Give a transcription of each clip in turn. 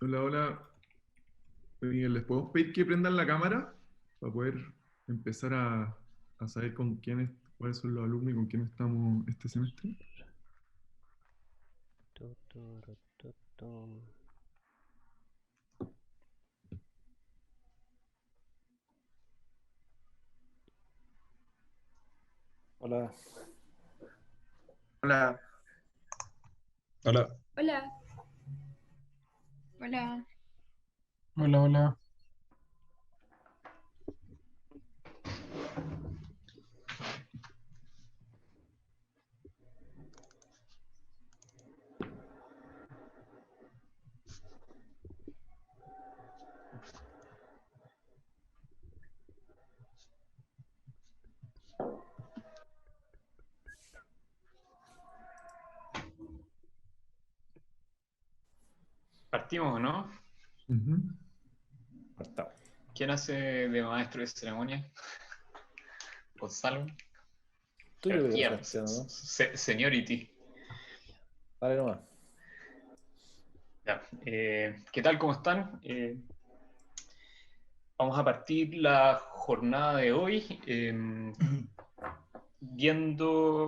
Hola, hola. Oye, ¿les podemos pedir que prendan la cámara para poder empezar a saber con quiénes, cuáles son los alumnos y con quién estamos este semestre? Tu, turu, tu, tum. Hola, Hola. Hola, Hola, hola. hola, hola. Partimos, ¿no? Ujú. partamos. ¿Quién hace de maestro de ceremonia? Gonzalo. Tú yo creo, Jerarquía, Sebastián, ¿no? seniority. Dale nomás. Ya. ¿Qué tal? ¿Cómo están? Vamos a partir la jornada de hoy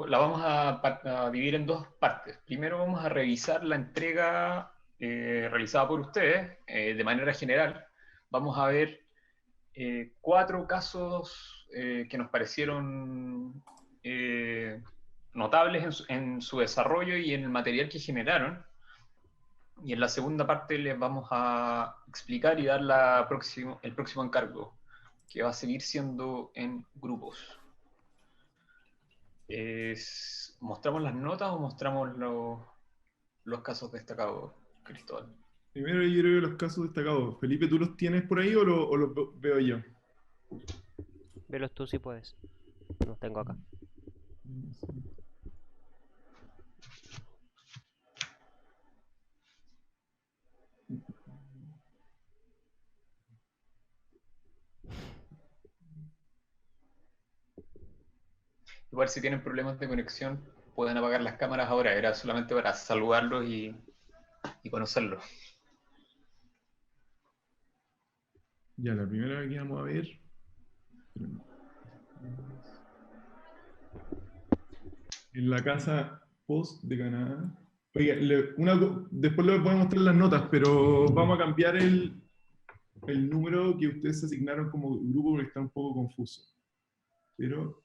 la vamos a dividir en dos partes. Primero vamos a revisar la entrega realizada por ustedes de manera general. Vamos a ver cuatro casos que nos parecieron notables en su desarrollo y en el material que generaron. Y en la segunda parte les vamos a explicar y dar el próximo encargo, que va a seguir siendo en grupos. ¿Mostramos las notas o mostramos los casos destacados, Cristóbal? Primero yo creo que los casos destacados. Felipe, ¿tú los tienes por ahí o los veo yo? Velos tú si puedes. Los tengo acá. Igual si tienen problemas de conexión, pueden apagar las cámaras ahora. Era solamente para saludarlos y conocerlos. Ya, la primera que vamos a ver. En la casa post de Canadá. Oiga, después les voy a mostrar las notas, pero vamos a cambiar el número que ustedes asignaron como grupo porque está un poco confuso. Pero.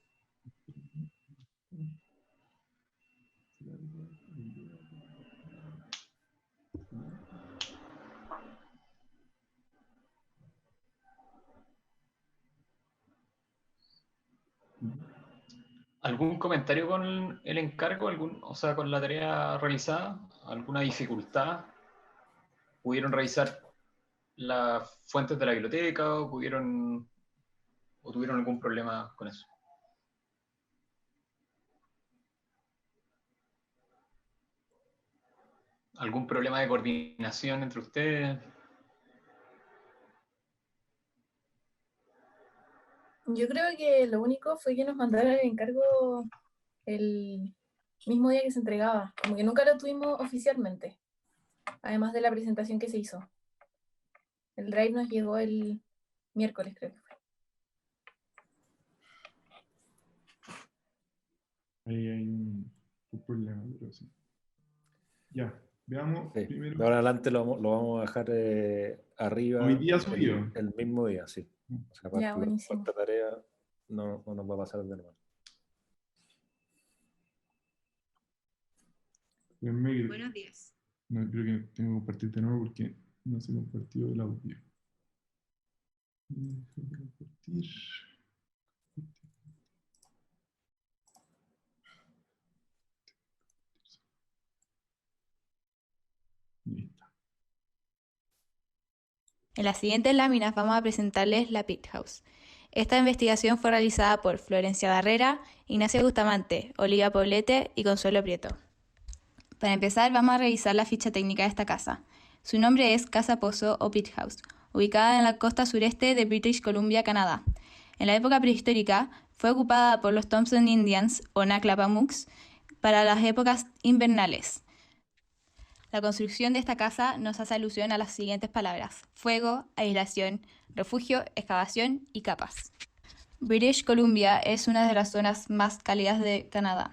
¿Algún comentario con el encargo? O sea, con la tarea realizada? ¿Alguna dificultad? ¿Pudieron revisar las fuentes de la biblioteca o tuvieron algún problema con eso? ¿Algún problema de coordinación entre ustedes? Yo creo que lo único fue que nos mandaron el encargo el mismo día que se entregaba, como que nunca lo tuvimos oficialmente, además de la presentación que se hizo. El drive nos llegó el miércoles, creo que fue. Ahí hay un problema, pero sí. Ya, veamos Sí. primero. De ahora en adelante lo vamos a dejar arriba Hoy día subió. el mismo día, sí. O sea, Ya, aparte de buenísimo. esta tarea no nos va a pasar de nuevo. Buenos días. No, creo que tengo que compartir de nuevo porque no se compartió el audio. Compartir. Ahí está. En las siguientes láminas vamos a presentarles la Pit House. Esta investigación fue realizada por Florencia Barrera, Ignacio Bustamante, Olivia Poblete y Consuelo Prieto. Para empezar, vamos a revisar la ficha técnica de esta casa. Su nombre es Casa Pozo o Pit House, ubicada en la costa sureste de British Columbia, Canadá. En la época prehistórica, fue ocupada por los Thompson Indians o Naklapamuks para las épocas invernales. La construcción de esta casa nos hace alusión a las siguientes palabras: fuego, aislación, refugio, excavación y capas. British Columbia es una de las zonas más cálidas de Canadá.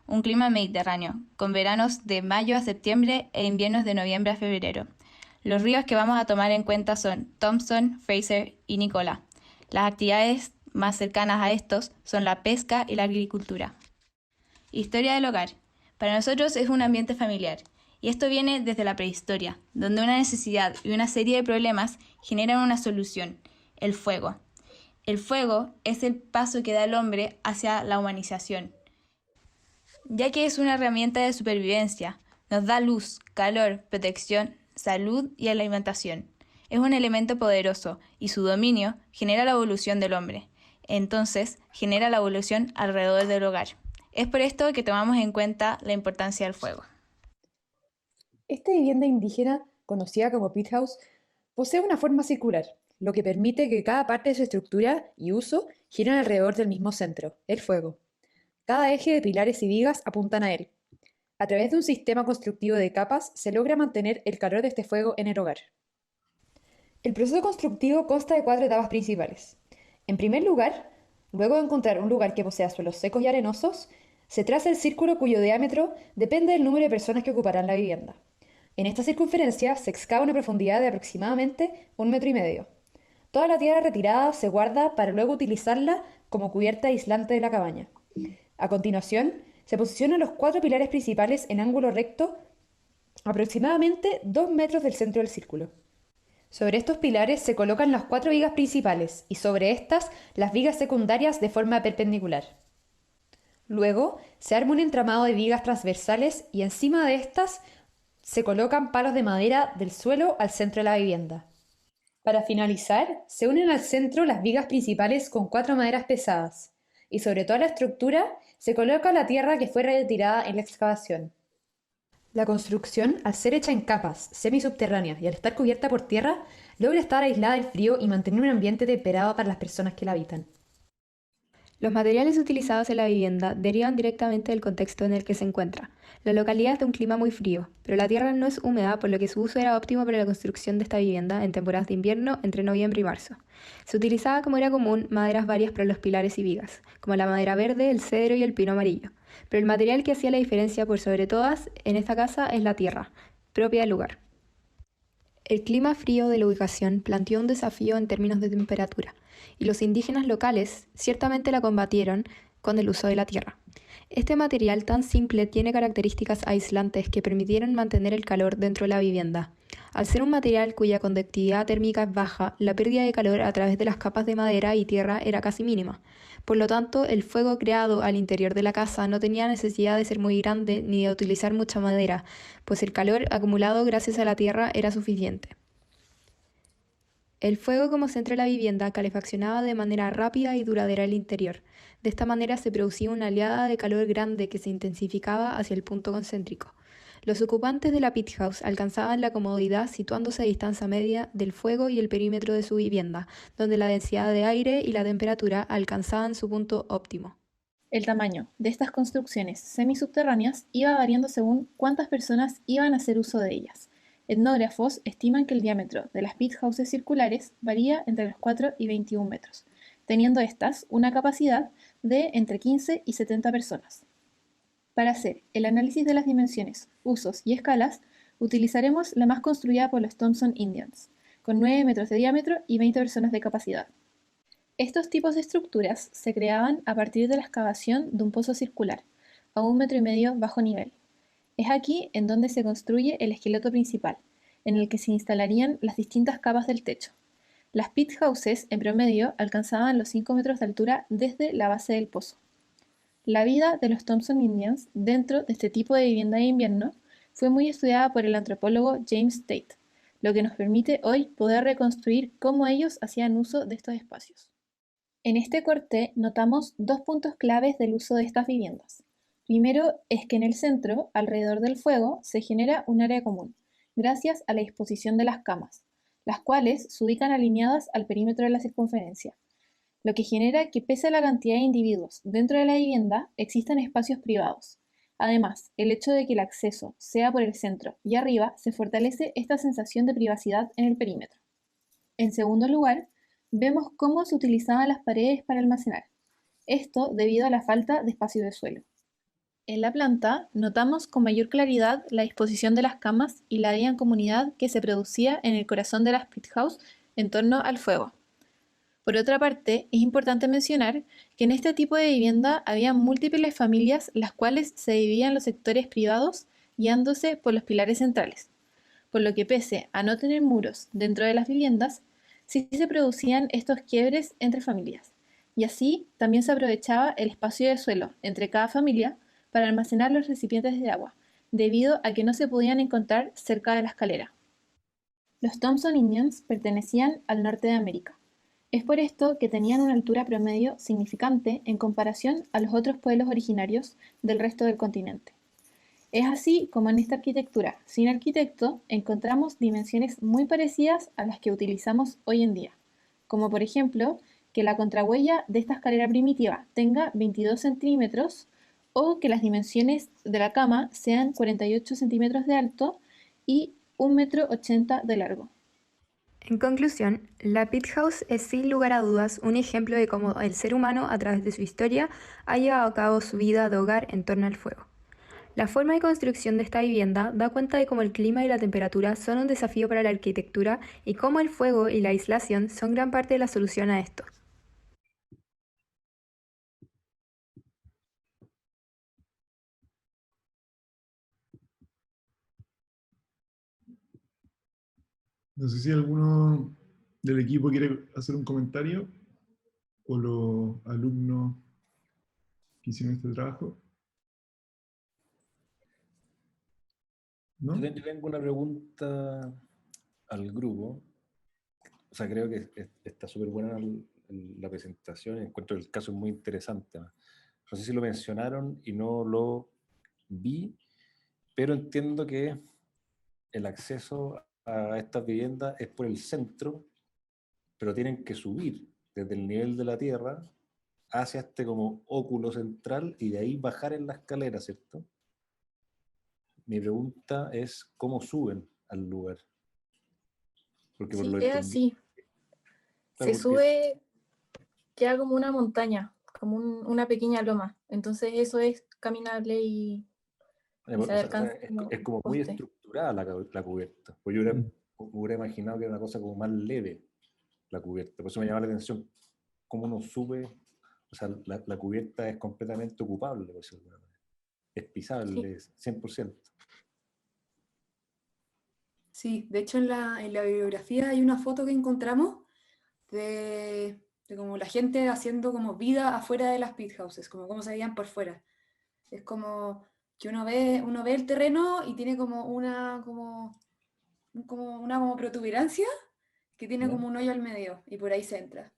Un clima mediterráneo, con veranos de mayo a septiembre e inviernos de noviembre a febrero. Los ríos que vamos a tomar en cuenta son Thompson, Fraser y Nicola. Las actividades más cercanas a estos son la pesca y la agricultura. Historia del hogar. Para nosotros es un ambiente familiar, y esto viene desde la prehistoria, donde una necesidad y una serie de problemas generan una solución: el fuego. El fuego es el paso que da el hombre hacia la humanización, ya que es una herramienta de supervivencia, nos da luz, calor, protección, salud y alimentación. Es un elemento poderoso y su dominio genera la evolución del hombre. Entonces, genera la evolución alrededor del hogar. Es por esto que tomamos en cuenta la importancia del fuego. Esta vivienda indígena, conocida como pit house, posee una forma circular, lo que permite que cada parte de su estructura y uso giren alrededor del mismo centro, el fuego. Cada eje de pilares y vigas apuntan a él. A través de un sistema constructivo de capas se logra mantener el calor de este fuego en el hogar. El proceso constructivo consta de 4 etapas principales. En primer lugar, luego de encontrar un lugar que posea suelos secos y arenosos, se traza el círculo cuyo diámetro depende del número de personas que ocuparán la vivienda. En esta circunferencia se excava una profundidad de aproximadamente 1,5 metros. Toda la tierra retirada se guarda para luego utilizarla como cubierta aislante de la cabaña. A continuación, se posicionan los 4 pilares principales en ángulo recto, aproximadamente 2 metros del centro del círculo. Sobre estos pilares se colocan las 4 vigas principales y sobre estas las vigas secundarias de forma perpendicular. Luego se arma un entramado de vigas transversales y encima de estas se colocan palos de madera del suelo al centro de la vivienda. Para finalizar, se unen al centro las vigas principales con 4 maderas pesadas y sobre toda la estructura se coloca la tierra que fue retirada en la excavación. La construcción, al ser hecha en capas semisubterráneas y al estar cubierta por tierra, logra estar aislada del frío y mantener un ambiente temperado para las personas que la habitan. Los materiales utilizados en la vivienda derivan directamente del contexto en el que se encuentra. La localidad es de un clima muy frío, pero la tierra no es húmeda, por lo que su uso era óptimo para la construcción de esta vivienda en temporadas de invierno entre noviembre y marzo. Se utilizaba, como era común, maderas varias para los pilares y vigas, como la madera verde, el cedro y el pino amarillo. Pero el material que hacía la diferencia por sobre todas en esta casa es la tierra, propia del lugar. El clima frío de la ubicación planteó un desafío en términos de temperatura, y los indígenas locales ciertamente la combatieron con el uso de la tierra. Este material tan simple tiene características aislantes que permitieron mantener el calor dentro de la vivienda. Al ser un material cuya conductividad térmica es baja, la pérdida de calor a través de las capas de madera y tierra era casi mínima. Por lo tanto, el fuego creado al interior de la casa no tenía necesidad de ser muy grande ni de utilizar mucha madera, pues el calor acumulado gracias a la tierra era suficiente. El fuego como centro de la vivienda calefaccionaba de manera rápida y duradera el interior. De esta manera se producía una oleada de calor grande que se intensificaba hacia el punto concéntrico. Los ocupantes de la pit house alcanzaban la comodidad situándose a distancia media del fuego y el perímetro de su vivienda, donde la densidad de aire y la temperatura alcanzaban su punto óptimo. El tamaño de estas construcciones semisubterráneas iba variando según cuántas personas iban a hacer uso de ellas. Etnógrafos estiman que el diámetro de las pit houses circulares varía entre los 4 y 21 metros, teniendo estas una capacidad de entre 15 y 70 personas. Para hacer el análisis de las dimensiones, usos y escalas, utilizaremos la más construida por los Thompson Indians, con 9 metros de diámetro y 20 personas de capacidad. Estos tipos de estructuras se creaban a partir de la excavación de un pozo circular, a 1,5 metros bajo nivel. Es aquí en donde se construye el esqueleto principal, en el que se instalarían las distintas capas del techo. Las pit houses, en promedio, alcanzaban los 5 metros de altura desde la base del pozo. La vida de los Thompson Indians dentro de este tipo de vivienda de invierno fue muy estudiada por el antropólogo James Tate, lo que nos permite hoy poder reconstruir cómo ellos hacían uso de estos espacios. En este corte notamos 2 puntos claves del uso de estas viviendas. Primero es que en el centro, alrededor del fuego, se genera un área común, gracias a la disposición de las camas, las cuales se ubican alineadas al perímetro de la circunferencia, lo que genera que pese a la cantidad de individuos dentro de la vivienda, existan espacios privados. Además, el hecho de que el acceso sea por el centro y arriba se fortalece esta sensación de privacidad en el perímetro. En segundo lugar, vemos cómo se utilizaban las paredes para almacenar. Esto debido a la falta de espacio de suelo. En la planta notamos con mayor claridad la disposición de las camas y la vida en comunidad que se producía en el corazón de las pit house en torno al fuego. Por otra parte, es importante mencionar que en este tipo de vivienda había múltiples familias las cuales se dividían en los sectores privados guiándose por los pilares centrales, por lo que pese a no tener muros dentro de las viviendas, sí se producían estos quiebres entre familias, y así también se aprovechaba el espacio de suelo entre cada familia para almacenar los recipientes de agua, debido a que no se podían encontrar cerca de la escalera. Los Thompson Indians pertenecían al norte de América. Es por esto que tenían una altura promedio significante en comparación a los otros pueblos originarios del resto del continente. Es así como en esta arquitectura sin arquitecto encontramos dimensiones muy parecidas a las que utilizamos hoy en día, como por ejemplo que la contrahuella de esta escalera primitiva tenga 22 centímetros o que las dimensiones de la cama sean 48 centímetros de alto y 1,80 m de largo. En conclusión, la pit house es sin lugar a dudas un ejemplo de cómo el ser humano, a través de su historia, ha llevado a cabo su vida de hogar en torno al fuego. La forma de construcción de esta vivienda da cuenta de cómo el clima y la temperatura son un desafío para la arquitectura y cómo el fuego y la aislación son gran parte de la solución a esto. No sé si alguno del equipo quiere hacer un comentario o los alumnos que hicieron este trabajo. ¿No? Yo tengo una pregunta al grupo. O sea, creo que está súper buena la presentación. Encuentro el caso muy interesante. No sé si lo mencionaron y no lo vi, pero entiendo que el acceso a estas viviendas es por el centro, pero tienen que subir desde el nivel de la tierra hacia este como óculo central y de ahí bajar en la escalera, ¿cierto? Mi pregunta es, ¿cómo suben al lugar? Porque por Sí, lo es entendí. así. Claro, Se porque sube, queda como una montaña, como una pequeña loma. Entonces eso es caminable y o se sea, alcanza como es como muy poste. estructurada la cubierta. Pues yo hubiera imaginado que era una cosa como más leve la cubierta. Por eso me llama la atención cómo uno sube. O sea, la cubierta es completamente ocupable, por decirlo de alguna manera. Es pisable, es 100%. Sí, de hecho en la bibliografía hay una foto que encontramos de como la gente haciendo como vida afuera de las pit houses, como cómo se veían por fuera. Es como que uno ve el terreno y tiene como una protuberancia que tiene ¿Ya? como un hoyo al medio y por ahí se entra.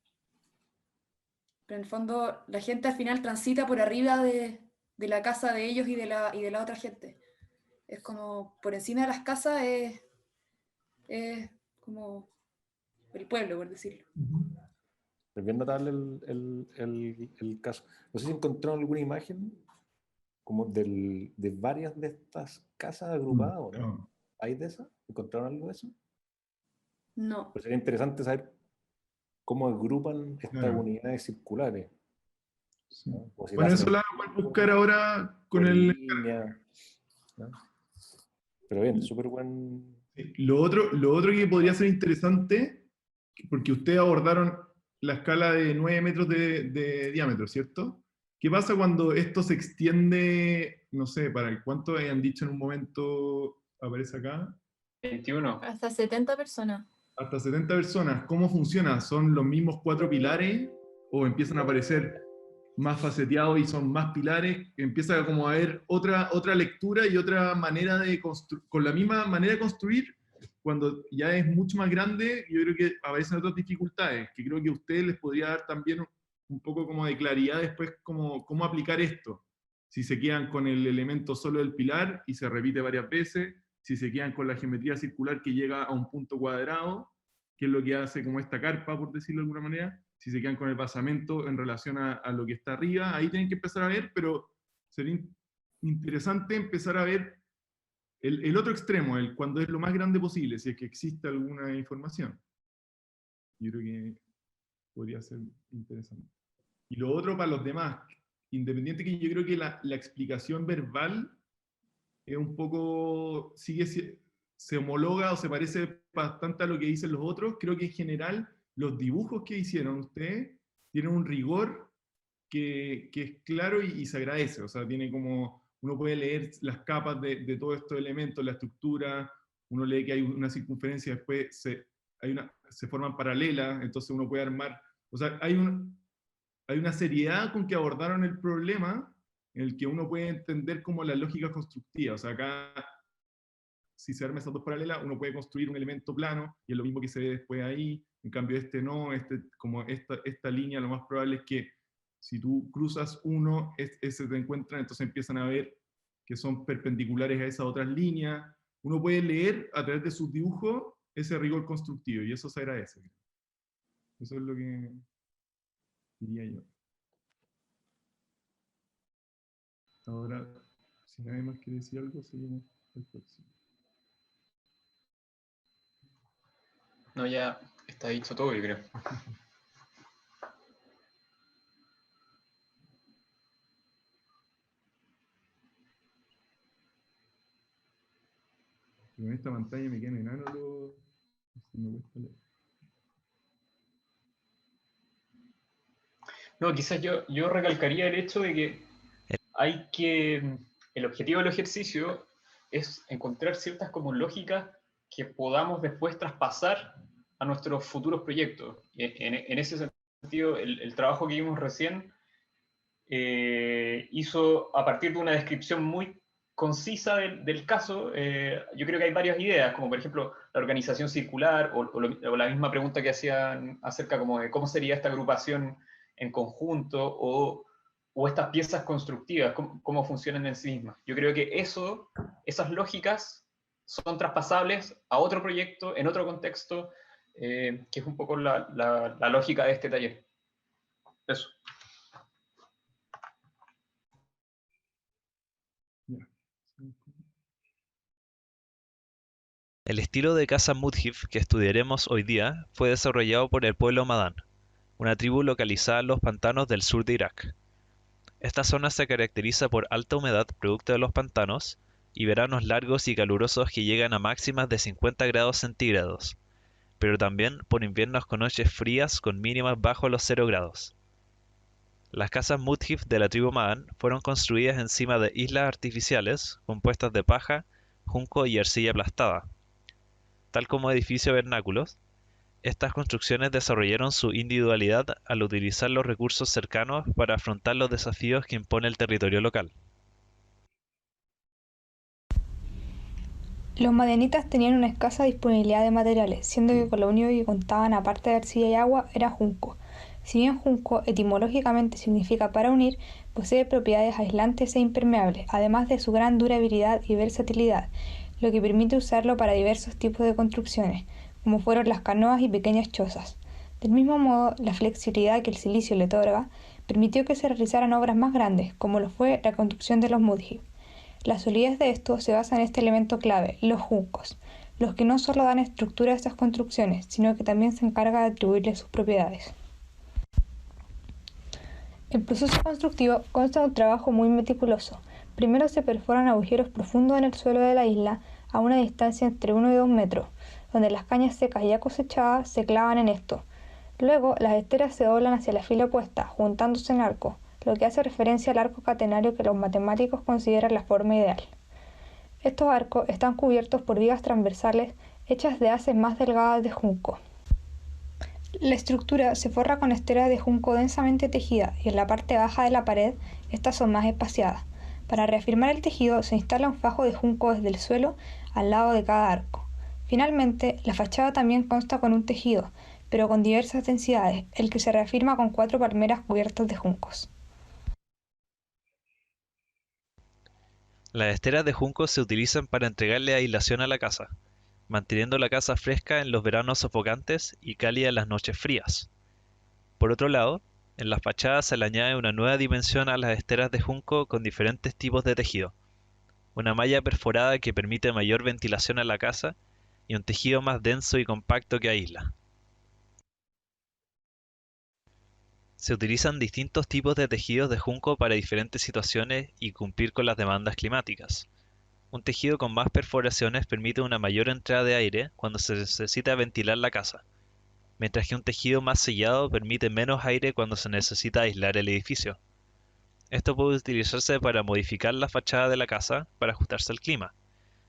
Pero en el fondo la gente al final transita por arriba de la casa de ellos y de la otra gente. Es como por encima de las casas es como el pueblo, por decirlo. Es bien notable el caso. No sé si encontraron alguna imagen como de varias de estas casas agrupadas, ¿o no? ¿Hay de esas? ¿Encontraron algo de eso? No. Pues sería interesante saber cómo agrupan estas unidades circulares. Sí. ¿No? O si Bueno, hacen eso lo vamos a buscar ahora con por el... línea, ¿no? Pero bien, súper buen... Lo otro que podría ser interesante, porque ustedes abordaron la escala de 9 metros de diámetro, ¿cierto? ¿Qué pasa cuando esto se extiende, no sé, para el cuánto hayan dicho en un momento, aparece acá? 21. Hasta 70 personas. Hasta 70 personas. ¿Cómo funciona? ¿Son los mismos 4 pilares o empiezan a aparecer más faceteados y son más pilares? Empieza como a haber otra lectura y otra manera de construir, con la misma manera de construir, cuando ya es mucho más grande, yo creo que aparecen otras dificultades, que creo que a ustedes les podría dar también un poco como de claridad después cómo aplicar esto. Si se quedan con el elemento solo del pilar y se repite varias veces, si se quedan con la geometría circular que llega a un punto cuadrado, que es lo que hace como esta carpa, por decirlo de alguna manera, si se quedan con el basamento en relación a lo que está arriba, ahí tienen que empezar a ver, pero sería interesante empezar a ver el otro extremo, cuando es lo más grande posible, si es que existe alguna información. Yo creo que podría ser interesante. Y lo otro para los demás, independiente que yo creo que la explicación verbal es un poco, se homologa o se parece bastante a lo que dicen los otros. Creo que en general los dibujos que hicieron ustedes tienen un rigor que es claro y se agradece. O sea, tiene como, uno puede leer las capas de todos estos elementos, la estructura, uno lee que hay una circunferencia, después se forman paralelas, entonces uno puede armar, o sea, hay una seriedad con que abordaron el problema en el que uno puede entender como la lógica constructiva. O sea, acá, si se arman esas dos paralelas, uno puede construir un elemento plano, y es lo mismo que se ve después ahí. En cambio, no, como esta línea, lo más probable es que si tú cruzas uno, ese te encuentran, entonces empiezan a ver que son perpendiculares a esas otras líneas. Uno puede leer a través de sus dibujos ese rigor constructivo, y eso se agradece. Eso es lo que diría yo. Ahora, si nadie más quiere decir algo, seguimos al próximo. No, ya está dicho todo, yo creo. Con esta pantalla me quedan enanos me cuesta leer. No, quizás yo recalcaría el hecho de que el objetivo del ejercicio es encontrar ciertas como lógicas que podamos después traspasar a nuestros futuros proyectos. En ese sentido, el trabajo que vimos recién hizo, a partir de una descripción muy concisa del caso, yo creo que hay varias ideas, como por ejemplo la organización circular, o la misma pregunta que hacían acerca como de cómo sería esta agrupación en conjunto, o estas piezas constructivas, cómo funcionan en sí mismas. Yo creo que esas lógicas son traspasables a otro proyecto, en otro contexto, que es un poco la lógica de este taller. Eso. El estilo de casa Mudhif que estudiaremos hoy día fue desarrollado por el pueblo Madán, una tribu localizada en los pantanos del sur de Irak. Esta zona se caracteriza por alta humedad producto de los pantanos y veranos largos y calurosos que llegan a máximas de 50 grados centígrados, pero también por inviernos con noches frías con mínimas bajo los 0 grados. Las casas Mudhif de la tribu Madán fueron construidas encima de islas artificiales compuestas de paja, junco y arcilla aplastada. Tal como edificios vernáculos, estas construcciones desarrollaron su individualidad al utilizar los recursos cercanos para afrontar los desafíos que impone el territorio local. Los madianitas tenían una escasa disponibilidad de materiales, siendo que con lo único que contaban aparte de arcilla y agua era junco. Si bien junco etimológicamente significa para unir, posee propiedades aislantes e impermeables, además de su gran durabilidad y versatilidad, lo que permite usarlo para diversos tipos de construcciones, como fueron las canoas y pequeñas chozas. Del mismo modo, la flexibilidad que el silicio le otorga permitió que se realizaran obras más grandes, como lo fue la construcción de los Mudhif. La solidez de esto se basa en este elemento clave, los juncos, los que no solo dan estructura a estas construcciones, sino que también se encarga de atribuirles sus propiedades. El proceso constructivo consta de un trabajo muy meticuloso. Primero se perforan agujeros profundos en el suelo de la isla a una distancia entre 1 y 2 metros, donde las cañas secas ya cosechadas se clavan en esto. Luego, las esteras se doblan hacia la fila opuesta, juntándose en arco, lo que hace referencia al arco catenario que los matemáticos consideran la forma ideal. Estos arcos están cubiertos por vigas transversales hechas de haces más delgadas de junco. La estructura se forra con esteras de junco densamente tejida y en la parte baja de la pared estas son más espaciadas. Para reafirmar el tejido se instala un fajo de junco desde el suelo al lado de cada arco. Finalmente, la fachada también consta con un tejido, pero con diversas densidades, el que se reafirma con 4 palmeras cubiertas de juncos. Las esteras de junco se utilizan para entregarle aislación a la casa, manteniendo la casa fresca en los veranos sofocantes y cálida en las noches frías. Por otro lado, En la fachada se le añade una nueva dimensión a las esteras de junco con diferentes tipos de tejido. Una malla perforada que permite mayor ventilación a la casa y un tejido más denso y compacto que aísla. Se utilizan distintos tipos de tejidos de junco para diferentes situaciones y cumplir con las demandas climáticas. Un tejido con más perforaciones permite una mayor entrada de aire cuando se necesita ventilar la casa, mientras que un tejido más sellado permite menos aire cuando se necesita aislar el edificio. Esto puede utilizarse para modificar la fachada de la casa para ajustarse al clima,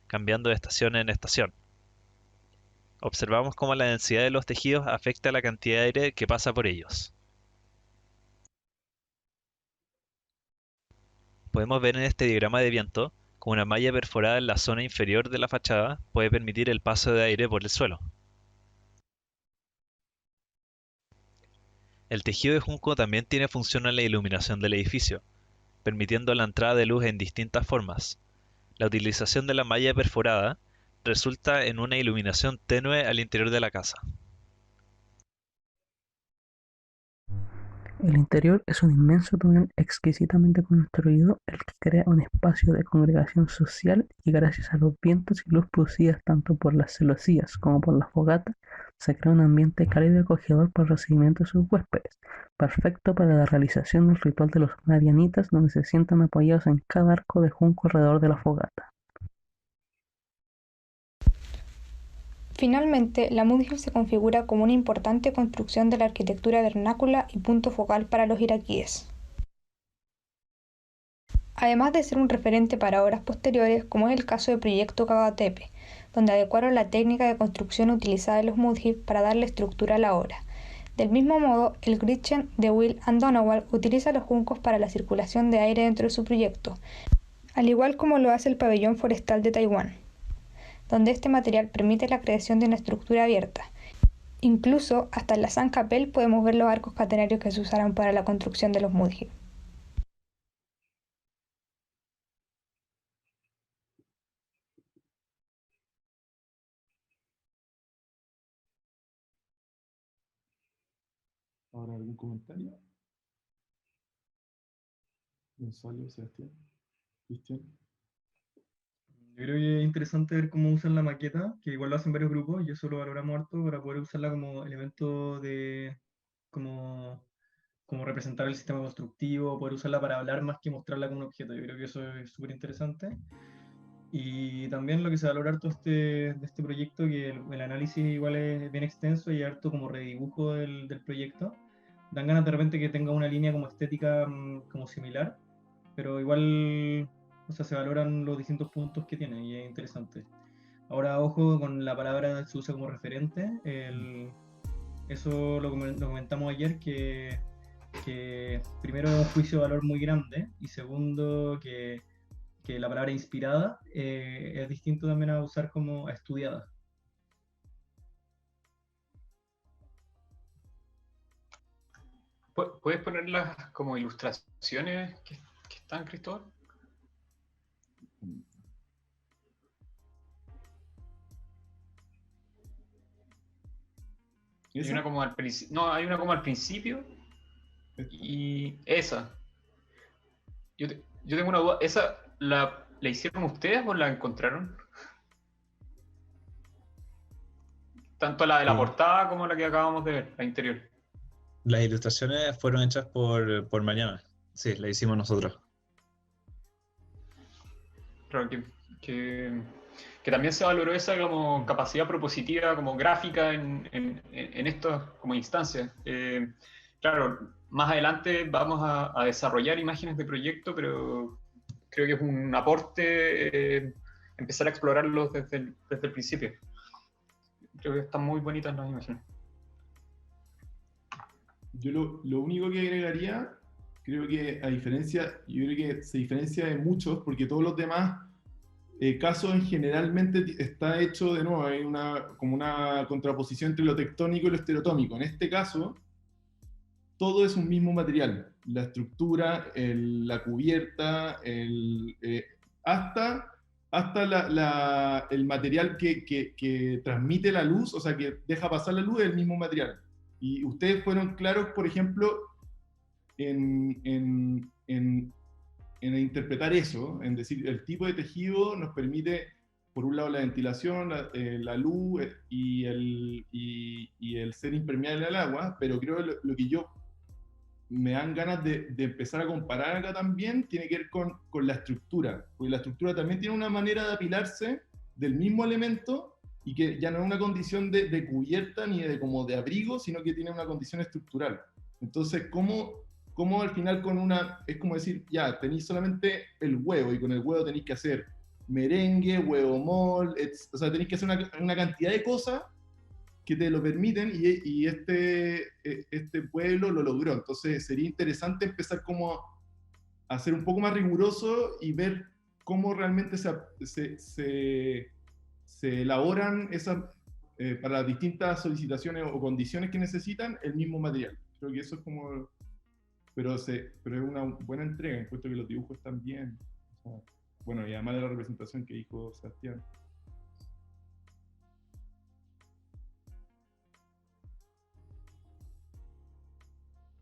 cambiando de estación en estación. Observamos cómo la densidad de los tejidos afecta la cantidad de aire que pasa por ellos. Podemos ver en este diagrama de viento cómo una malla perforada en la zona inferior de la fachada puede permitir el paso de aire por el suelo. El tejido de junco también tiene función en la iluminación del edificio, permitiendo la entrada de luz en distintas formas. La utilización de la malla perforada resulta en una iluminación tenue al interior de la casa. El interior es un inmenso túnel exquisitamente construido, el que crea un espacio de congregación social y gracias a los vientos y luz producidas tanto por las celosías como por la fogata, se crea un ambiente cálido y acogedor para el recibimiento de sus huéspedes, perfecto para la realización del ritual de los marianitas donde se sientan apoyados en cada arco de junco alrededor de la fogata. Finalmente, la Mudhif se configura como una importante construcción de la arquitectura vernácula y punto focal para los iraquíes. Además de ser un referente para obras posteriores, como es el caso del proyecto Kagatepe, donde adecuaron la técnica de construcción utilizada en los Mudhif para darle estructura a la obra. Del mismo modo, el Gritchen de Will and Donowald utiliza los juncos para la circulación de aire dentro de su proyecto, al igual como lo hace el pabellón forestal de Taiwán, donde este material permite la creación de una estructura abierta. Incluso hasta en la San Capel podemos ver los arcos catenarios que se usaron para la construcción de los Mudhif. ¿Ahora algún comentario? Gonzalo, Sebastián, Cristian. Yo creo que es interesante ver cómo usan la maqueta, que igual lo hacen varios grupos, y eso lo valoramos harto para poder usarla como elemento de como representar el sistema constructivo, poder usarla para hablar más que mostrarla como un objeto. Yo creo que eso es súper interesante. Y también lo que se valora harto de este proyecto, que el análisis igual es bien extenso y harto como redibujo del proyecto. Dan ganas de repente que tenga una línea como estética como similar, pero igual, o sea, se valoran los distintos puntos que tiene y es interesante. Ahora, ojo con la palabra que se usa como referente. Eso lo comentamos ayer, que primero un juicio de valor muy grande y segundo que la palabra inspirada es distinto también a usar como estudiada. ¿Puedes ponerlas como ilustraciones que están, Cristóbal? Hay una como al principio. No, hay una como al principio. Y esa. Yo tengo una duda. ¿Esa la hicieron ustedes o la encontraron? Tanto la de la portada como la que acabamos de ver, la interior. Las ilustraciones fueron hechas por Mariana. Sí, las hicimos nosotros. Claro, que también se valoró esa como capacidad propositiva, como gráfica en estas como instancias. Claro, más adelante vamos a desarrollar imágenes de proyecto, pero creo que es un aporte empezar a explorarlos desde el principio. Creo que están muy bonitas las imágenes. Yo lo único que agregaría, creo que yo creo que se diferencia de muchos, porque todos los demás casos generalmente está hecho de nuevo, hay como una contraposición entre lo tectónico y lo estereotómico. En este caso, todo es un mismo material, la estructura, la cubierta, hasta el material que transmite la luz, o sea, que deja pasar la luz, es el mismo material. Y ustedes fueron claros, por ejemplo, en interpretar eso, en decir, el tipo de tejido nos permite, por un lado, la ventilación, la luz y el ser impermeable al agua, pero creo que lo que yo me dan ganas de empezar a comparar acá también tiene que ver con la estructura, porque la estructura también tiene una manera de apilarse del mismo elemento y que ya no es una condición de cubierta ni como de abrigo, sino que tiene una condición estructural. Entonces, ¿cómo al final es como decir, ya, tenéis solamente el huevo y con el huevo tenéis que hacer merengue, huevo mol, o sea, tenéis que hacer una cantidad de cosas que te lo permiten y este pueblo lo logró. Entonces sería interesante empezar como a ser un poco más riguroso y ver cómo realmente se elaboran esas, para las distintas solicitaciones o condiciones que necesitan, el mismo material. Creo que eso es como... Pero es una buena entrega, encuentro que los dibujos están bien. O sea, bueno, y además de la representación que dijo Sebastián.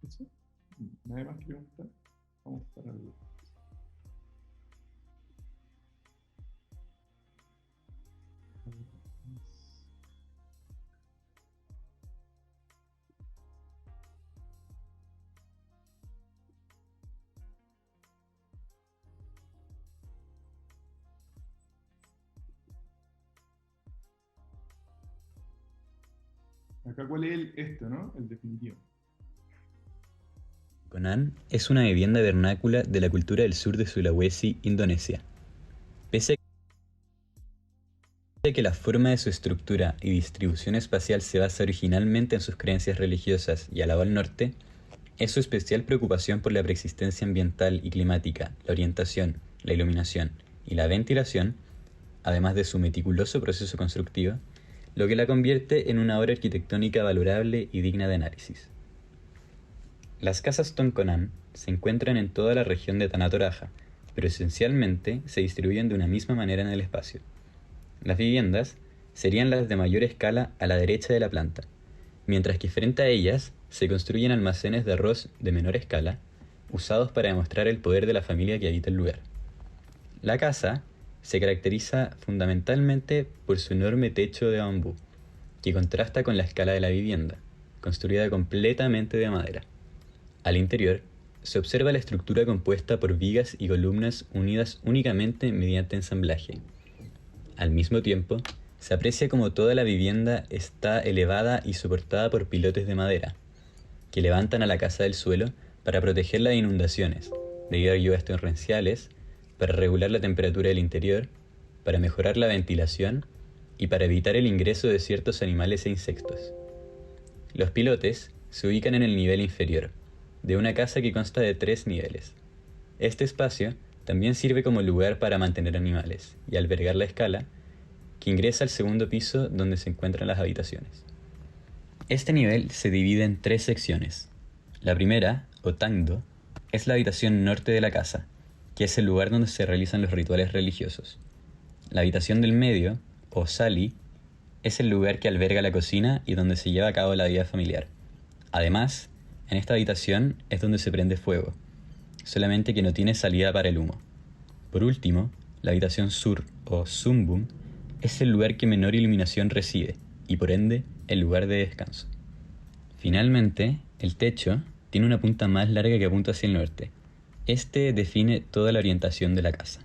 ¿Eso? ¿Nadie más quiere preguntar? Vamos para el... Acá, ¿cuál es esto, no? El definitivo. Conan es una vivienda vernácula de la cultura del sur de Sulawesi, Indonesia. Pese a que la forma de su estructura y distribución espacial se basa originalmente en sus creencias religiosas y alaba al norte, es su especial preocupación por la preexistencia ambiental y climática, la orientación, la iluminación y la ventilación, además de su meticuloso proceso constructivo, lo que la convierte en una obra arquitectónica valorable y digna de análisis. Las casas Tonkonan se encuentran en toda la región de Tanah Toraja, pero esencialmente se distribuyen de una misma manera en el espacio. Las viviendas serían las de mayor escala a la derecha de la planta, mientras que frente a ellas se construyen almacenes de arroz de menor escala, usados para demostrar el poder de la familia que habita el lugar. La casa se caracteriza fundamentalmente por su enorme techo de bambú, que contrasta con la escala de la vivienda, construida completamente de madera. Al interior, se observa la estructura compuesta por vigas y columnas unidas únicamente mediante ensamblaje. Al mismo tiempo, se aprecia como toda la vivienda está elevada y soportada por pilotes de madera, que levantan a la casa del suelo para protegerla de inundaciones, debido a lluvias torrenciales, para regular la temperatura del interior, para mejorar la ventilación y para evitar el ingreso de ciertos animales e insectos. Los pilotes se ubican en el nivel inferior, de una casa que consta de 3 niveles. Este espacio también sirve como lugar para mantener animales y albergar la escala, que ingresa al segundo piso donde se encuentran las habitaciones. Este nivel se divide en 3 secciones. La primera, o tangdo, es la habitación norte de la casa, que es el lugar donde se realizan los rituales religiosos. La habitación del medio, o sali, es el lugar que alberga la cocina y donde se lleva a cabo la vida familiar. Además, en esta habitación es donde se prende fuego, solamente que no tiene salida para el humo. Por último, la habitación sur, o sumbum, es el lugar que menor iluminación recibe, y por ende, el lugar de descanso. Finalmente, el techo tiene una punta más larga que apunta hacia el norte. Este define toda la orientación de la casa.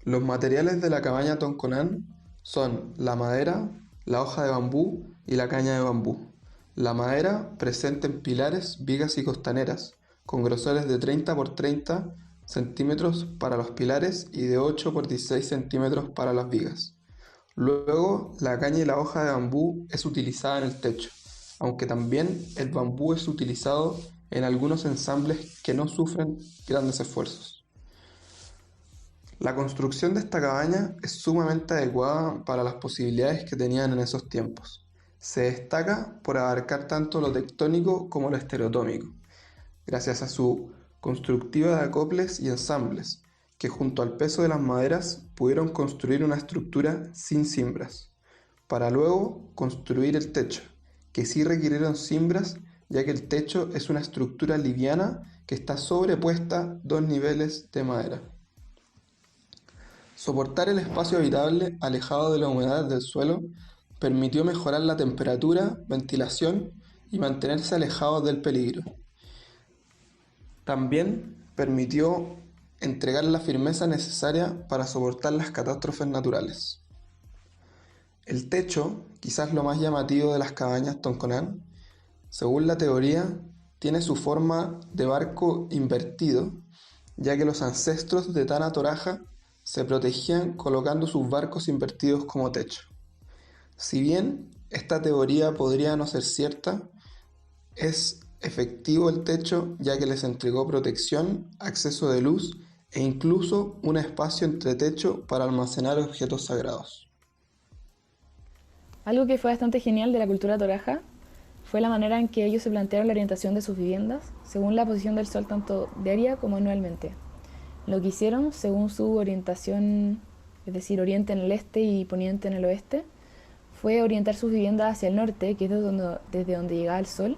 Los materiales de la cabaña Tonkonan son la madera, la hoja de bambú y la caña de bambú. La madera presente en pilares, vigas y costaneras, con grosores de 30 por 30 centímetros para los pilares y de 8 por 16 centímetros para las vigas. Luego, la caña y la hoja de bambú es utilizada en el techo, aunque también el bambú es utilizado en algunos ensambles que no sufren grandes esfuerzos. La construcción de esta cabaña es sumamente adecuada para las posibilidades que tenían en esos tiempos. Se destaca por abarcar tanto lo tectónico como lo estereotómico, gracias a su constructiva de acoples y ensambles, que junto al peso de las maderas pudieron construir una estructura sin cimbras, para luego construir el techo, que sí requirieron cimbras, ya que el techo es una estructura liviana que está sobrepuesta 2 niveles de madera. Soportar el espacio habitable alejado de la humedad del suelo permitió mejorar la temperatura, ventilación y mantenerse alejados del peligro. También permitió entregar la firmeza necesaria para soportar las catástrofes naturales. El techo, quizás lo más llamativo de las cabañas Tonconán, según la teoría, tiene su forma de barco invertido, ya que los ancestros de Tana Toraja se protegían colocando sus barcos invertidos como techo. Si bien esta teoría podría no ser cierta, es efectivo el techo ya que les entregó protección, acceso de luz e incluso un espacio entre techo para almacenar objetos sagrados. Algo que fue bastante genial de la cultura toraja fue la manera en que ellos se plantearon la orientación de sus viviendas según la posición del sol tanto diaria como anualmente. Lo que hicieron según su orientación, es decir, oriente en el este y poniente en el oeste, fue orientar sus viviendas hacia el norte, que es desde donde llegaba el sol,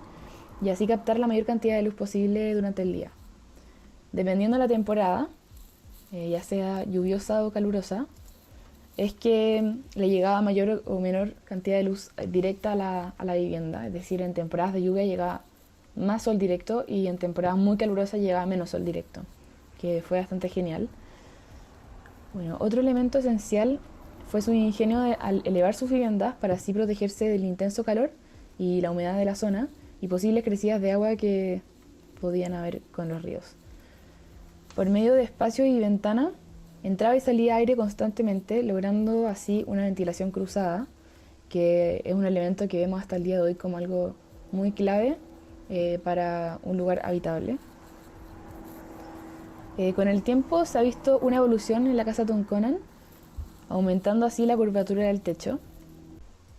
y así captar la mayor cantidad de luz posible durante el día. Dependiendo de la temporada, ya sea lluviosa o calurosa, es que le llegaba mayor o menor cantidad de luz directa a la vivienda. Es decir, en temporadas de lluvia llegaba más sol directo y en temporadas muy calurosas llegaba menos sol directo, que fue bastante genial. Bueno, otro elemento esencial fue su ingenio al elevar sus viviendas para así protegerse del intenso calor y la humedad de la zona y posibles crecidas de agua que podían haber con los ríos. Por medio de espacios y ventanas, entraba y salía aire constantemente, logrando así una ventilación cruzada, que es un elemento que vemos hasta el día de hoy como algo muy clave para un lugar habitable. Con el tiempo se ha visto una evolución en la casa Tonconán, aumentando así la curvatura del techo.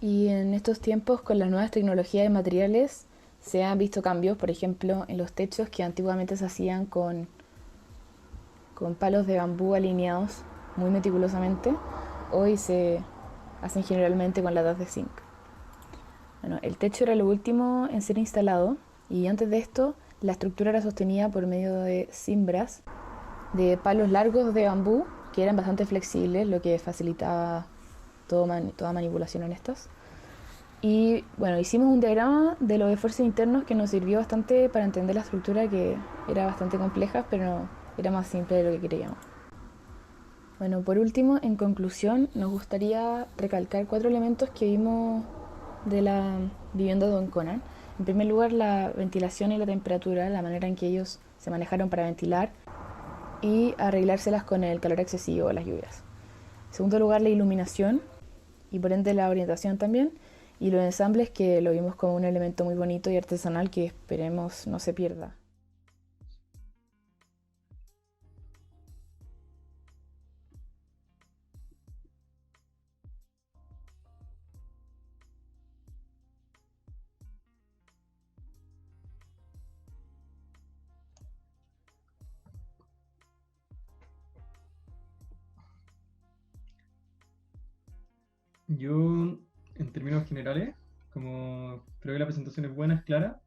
Y en estos tiempos, con las nuevas tecnologías y materiales, se han visto cambios, por ejemplo, en los techos que antiguamente se hacían con palos de bambú alineados muy meticulosamente, hoy se hacen generalmente con latas de zinc. Bueno, el techo era lo último en ser instalado y antes de esto la estructura era sostenida por medio de cimbras de palos largos de bambú que eran bastante flexibles, lo que facilitaba toda manipulación en estas. Y bueno, hicimos un diagrama de los esfuerzos internos que nos sirvió bastante para entender la estructura, que era bastante compleja, pero era más simple de lo que creíamos. Bueno, por último, en conclusión, nos gustaría recalcar 4 elementos que vimos de la vivienda de Tonconán. En primer lugar, la ventilación y la temperatura, la manera en que ellos se manejaron para ventilar y arreglárselas con el calor excesivo o las lluvias. En segundo lugar, la iluminación y por ende la orientación también. Y los ensambles, que lo vimos como un elemento muy bonito y artesanal que esperemos no se pierda. Yo, en términos generales, como creo que la presentación es buena, es clara,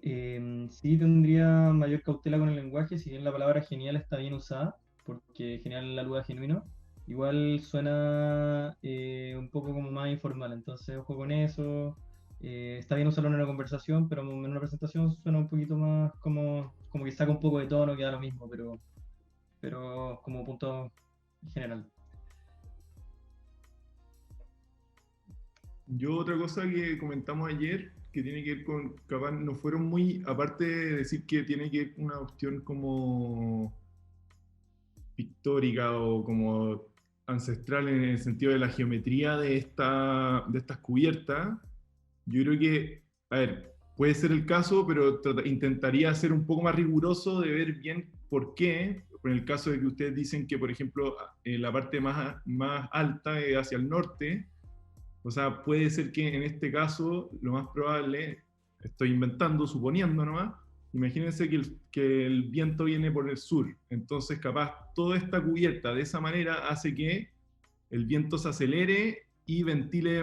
sí tendría mayor cautela con el lenguaje, si bien la palabra genial está bien usada, porque genial la duda genuino, igual suena un poco como más informal, entonces ojo con eso. Está bien usarlo en una conversación, pero en una presentación suena un poquito más como que saca un poco de tono, queda lo mismo, pero como punto general. Yo otra cosa que comentamos ayer, que tiene que ver con, capaz no fueron muy, aparte de decir que tiene que ver con una cuestión como pictórica o como ancestral en el sentido de la geometría de estas cubiertas, yo creo que, a ver, puede ser el caso, pero intentaría ser un poco más riguroso de ver bien por qué. En el caso de que ustedes dicen que, por ejemplo, la parte más alta es hacia el norte, o sea, puede ser que en este caso, lo más probable, estoy inventando, suponiendo nomás, imagínense que el viento viene por el sur, entonces capaz toda esta cubierta de esa manera hace que el viento se acelere y ventile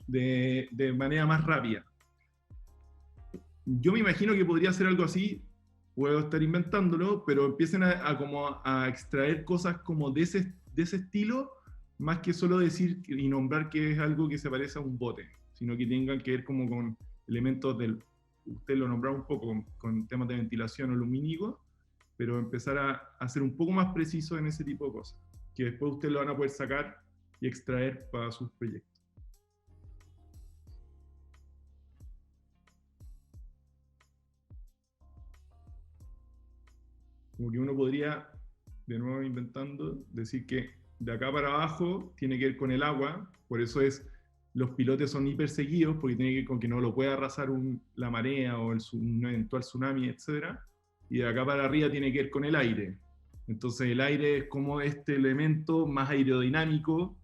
de manera más rápida. yo me imagino que podría ser algo así, puedo estar inventándolo, pero empiecen como a extraer cosas como de ese estilo, más que solo decir y nombrar que es algo que se parece a un bote, sino que tengan que ver como con elementos usted lo nombraba un poco, con temas de ventilación o lumínicos, pero empezar a ser un poco más preciso en ese tipo de cosas, que después ustedes lo van a poder sacar y extraer para sus proyectos. Como que uno podría, de nuevo inventando, decir que de acá para abajo tiene que ver con el agua, por eso los pilotes son hiperseguidos, porque tiene que ver con que no lo puede arrasar la marea o un eventual tsunami, etc. Y de acá para arriba tiene que ver con el aire. Entonces el aire es como este elemento más aerodinámico,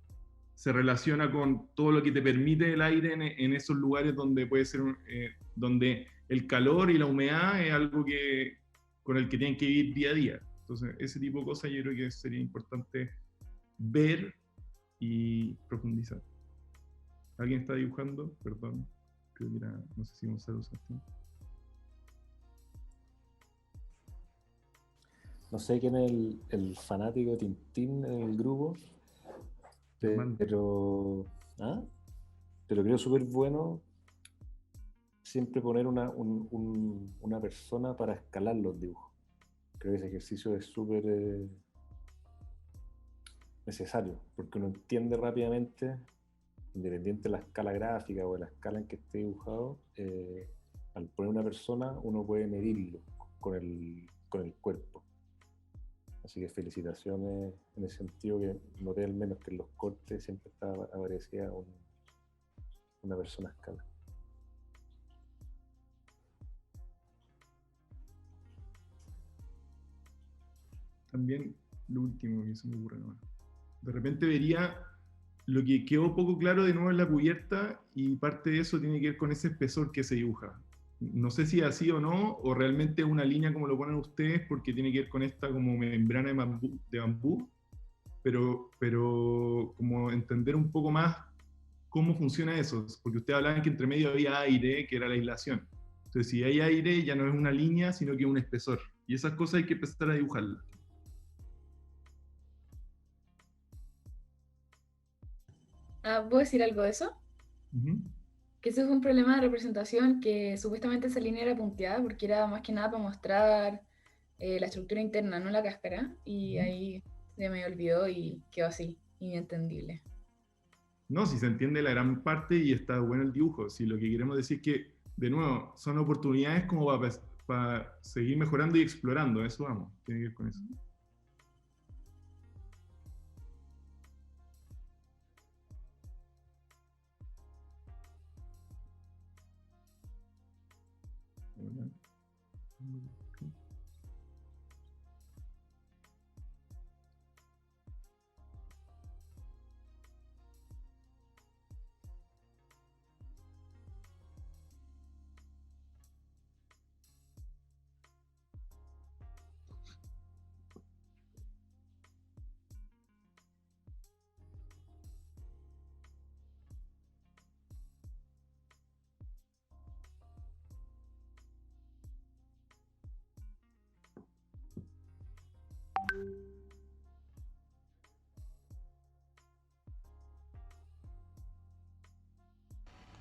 se relaciona con todo lo que te permite el aire en esos lugares donde puede ser, donde el calor y la humedad es algo con el que tienen que vivir día a día. Entonces, ese tipo de cosas yo creo que sería importante ver y profundizar. ¿Alguien está dibujando? Perdón. Creo que era, no sé si Gonzalo Sebastián. No sé quién es el fanático de Tintín en el grupo, pero creo súper bueno siempre poner una persona para escalar los dibujos. Creo que ese ejercicio es súper necesario, porque uno entiende rápidamente, independiente de la escala gráfica o de la escala en que esté dibujado, al poner una persona uno puede medirlo con el cuerpo. Así que felicitaciones en ese sentido, que noté al menos que en los cortes siempre aparecía una persona a escala. También lo último que se me ocurre ahora. De repente vería lo que quedó poco claro de nuevo en la cubierta, y parte de eso tiene que ver con ese espesor que se dibuja. No sé si es así o no, o realmente es una línea como lo ponen ustedes, porque tiene que ver con esta como membrana de bambú, pero como entender un poco más cómo funciona eso, porque ustedes hablaban que entre medio había aire, que era la aislación. Entonces, si hay aire, ya no es una línea, sino que es un espesor. Y esas cosas hay que empezar a dibujarlas. ¿Puedo decir algo de eso? Que ese es un problema de representación, que supuestamente esa línea era punteada porque era más que nada para mostrar la estructura interna, no la cáscara, y ahí se me olvidó y quedó así, inentendible. No, si se entiende la gran parte y está bueno el dibujo. Si lo que queremos decir es que, de nuevo, son oportunidades como para seguir mejorando y explorando. Eso vamos, tiene que ver con eso.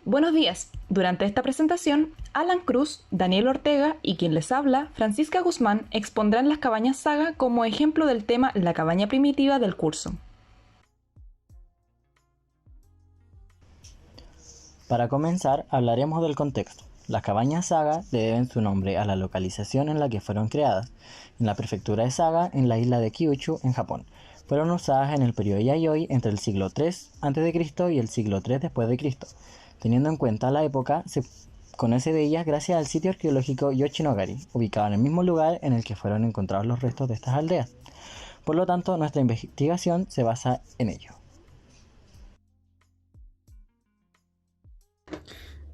Buenos días. Durante esta presentación, Alan Cruz, Daniel Ortega y quien les habla, Francisca Guzmán, expondrán las cabañas Saga como ejemplo del tema La cabaña primitiva del curso. Para comenzar, hablaremos del contexto. Las cabañas Saga le deben su nombre a la localización en la que fueron creadas, en la prefectura de Saga, en la isla de Kyushu, en Japón. Fueron usadas en el periodo Yayoi entre el siglo III a.C. y el siglo III después de Cristo. Teniendo en cuenta la época, se conoce de ellas gracias al sitio arqueológico Yoshinogari, ubicado en el mismo lugar en el que fueron encontrados los restos de estas aldeas. Por lo tanto, nuestra investigación se basa en ello.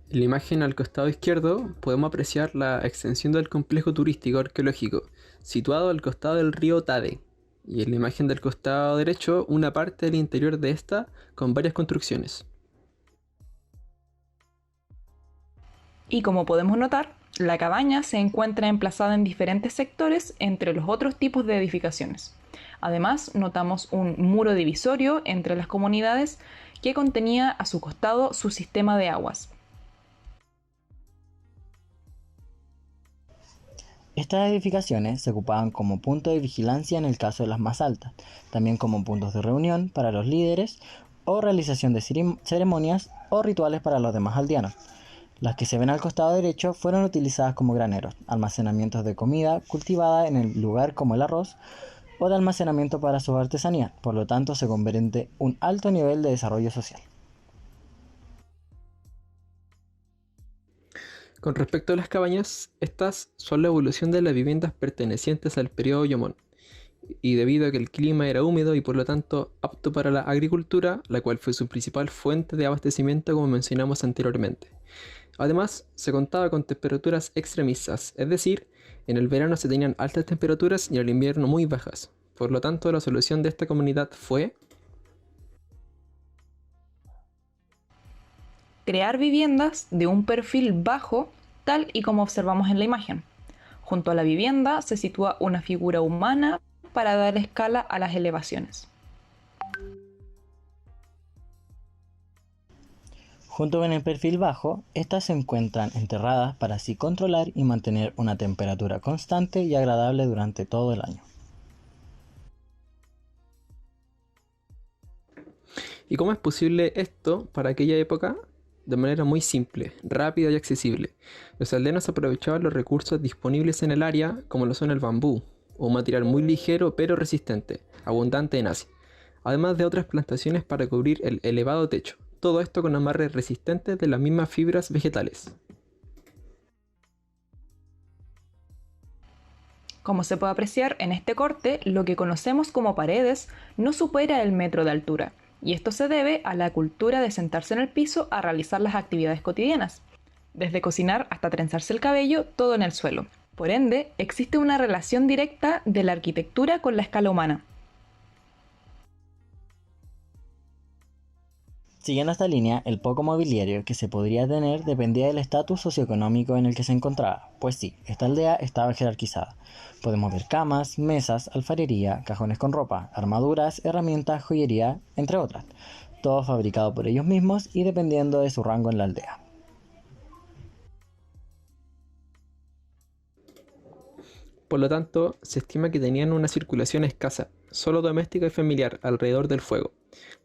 En la imagen al costado izquierdo podemos apreciar la extensión del complejo turístico arqueológico, situado al costado del río Tade, y en la imagen del costado derecho una parte del interior de esta con varias construcciones. Y como podemos notar, la cabaña se encuentra emplazada en diferentes sectores entre los otros tipos de edificaciones. Además, notamos un muro divisorio entre las comunidades que contenía a su costado su sistema de aguas. Estas edificaciones se ocupaban como punto de vigilancia en el caso de las más altas, también como puntos de reunión para los líderes o realización de ceremonias o rituales para los demás aldeanos. Las que se ven al costado derecho fueron utilizadas como graneros, almacenamientos de comida cultivada en el lugar como el arroz o de almacenamiento para su artesanía, por lo tanto se comprende un alto nivel de desarrollo social. Con respecto a las cabañas, estas son la evolución de las viviendas pertenecientes al periodo Yomón, y debido a que el clima era húmedo y por lo tanto apto para la agricultura, la cual fue su principal fuente de abastecimiento como mencionamos anteriormente. Además, se contaba con temperaturas extremistas, es decir, en el verano se tenían altas temperaturas y en el invierno muy bajas. Por lo tanto, la solución de esta comunidad fue crear viviendas de un perfil bajo, tal y como observamos en la imagen. Junto a la vivienda se sitúa una figura humana para dar escala a las elevaciones. Junto con el perfil bajo, estas se encuentran enterradas para así controlar y mantener una temperatura constante y agradable durante todo el año. ¿Y cómo es posible esto para aquella época? De manera muy simple, rápida y accesible. Los aldeanos aprovechaban los recursos disponibles en el área, como lo son el bambú, un material muy ligero pero resistente, abundante en Asia, además de otras plantaciones para cubrir el elevado techo. Todo esto con amarres resistentes de las mismas fibras vegetales. Como se puede apreciar en este corte, lo que conocemos como paredes no supera el metro de altura, y esto se debe a la cultura de sentarse en el piso a realizar las actividades cotidianas, desde cocinar hasta trenzarse el cabello, todo en el suelo. Por ende, existe una relación directa de la arquitectura con la escala humana. Siguiendo esta línea, el poco mobiliario que se podría tener dependía del estatus socioeconómico en el que se encontraba, pues sí, esta aldea estaba jerarquizada. Podemos ver camas, mesas, alfarería, cajones con ropa, armaduras, herramientas, joyería, entre otras, todo fabricado por ellos mismos y dependiendo de su rango en la aldea. Por lo tanto, se estima que tenían una circulación escasa, solo doméstica y familiar, alrededor del fuego,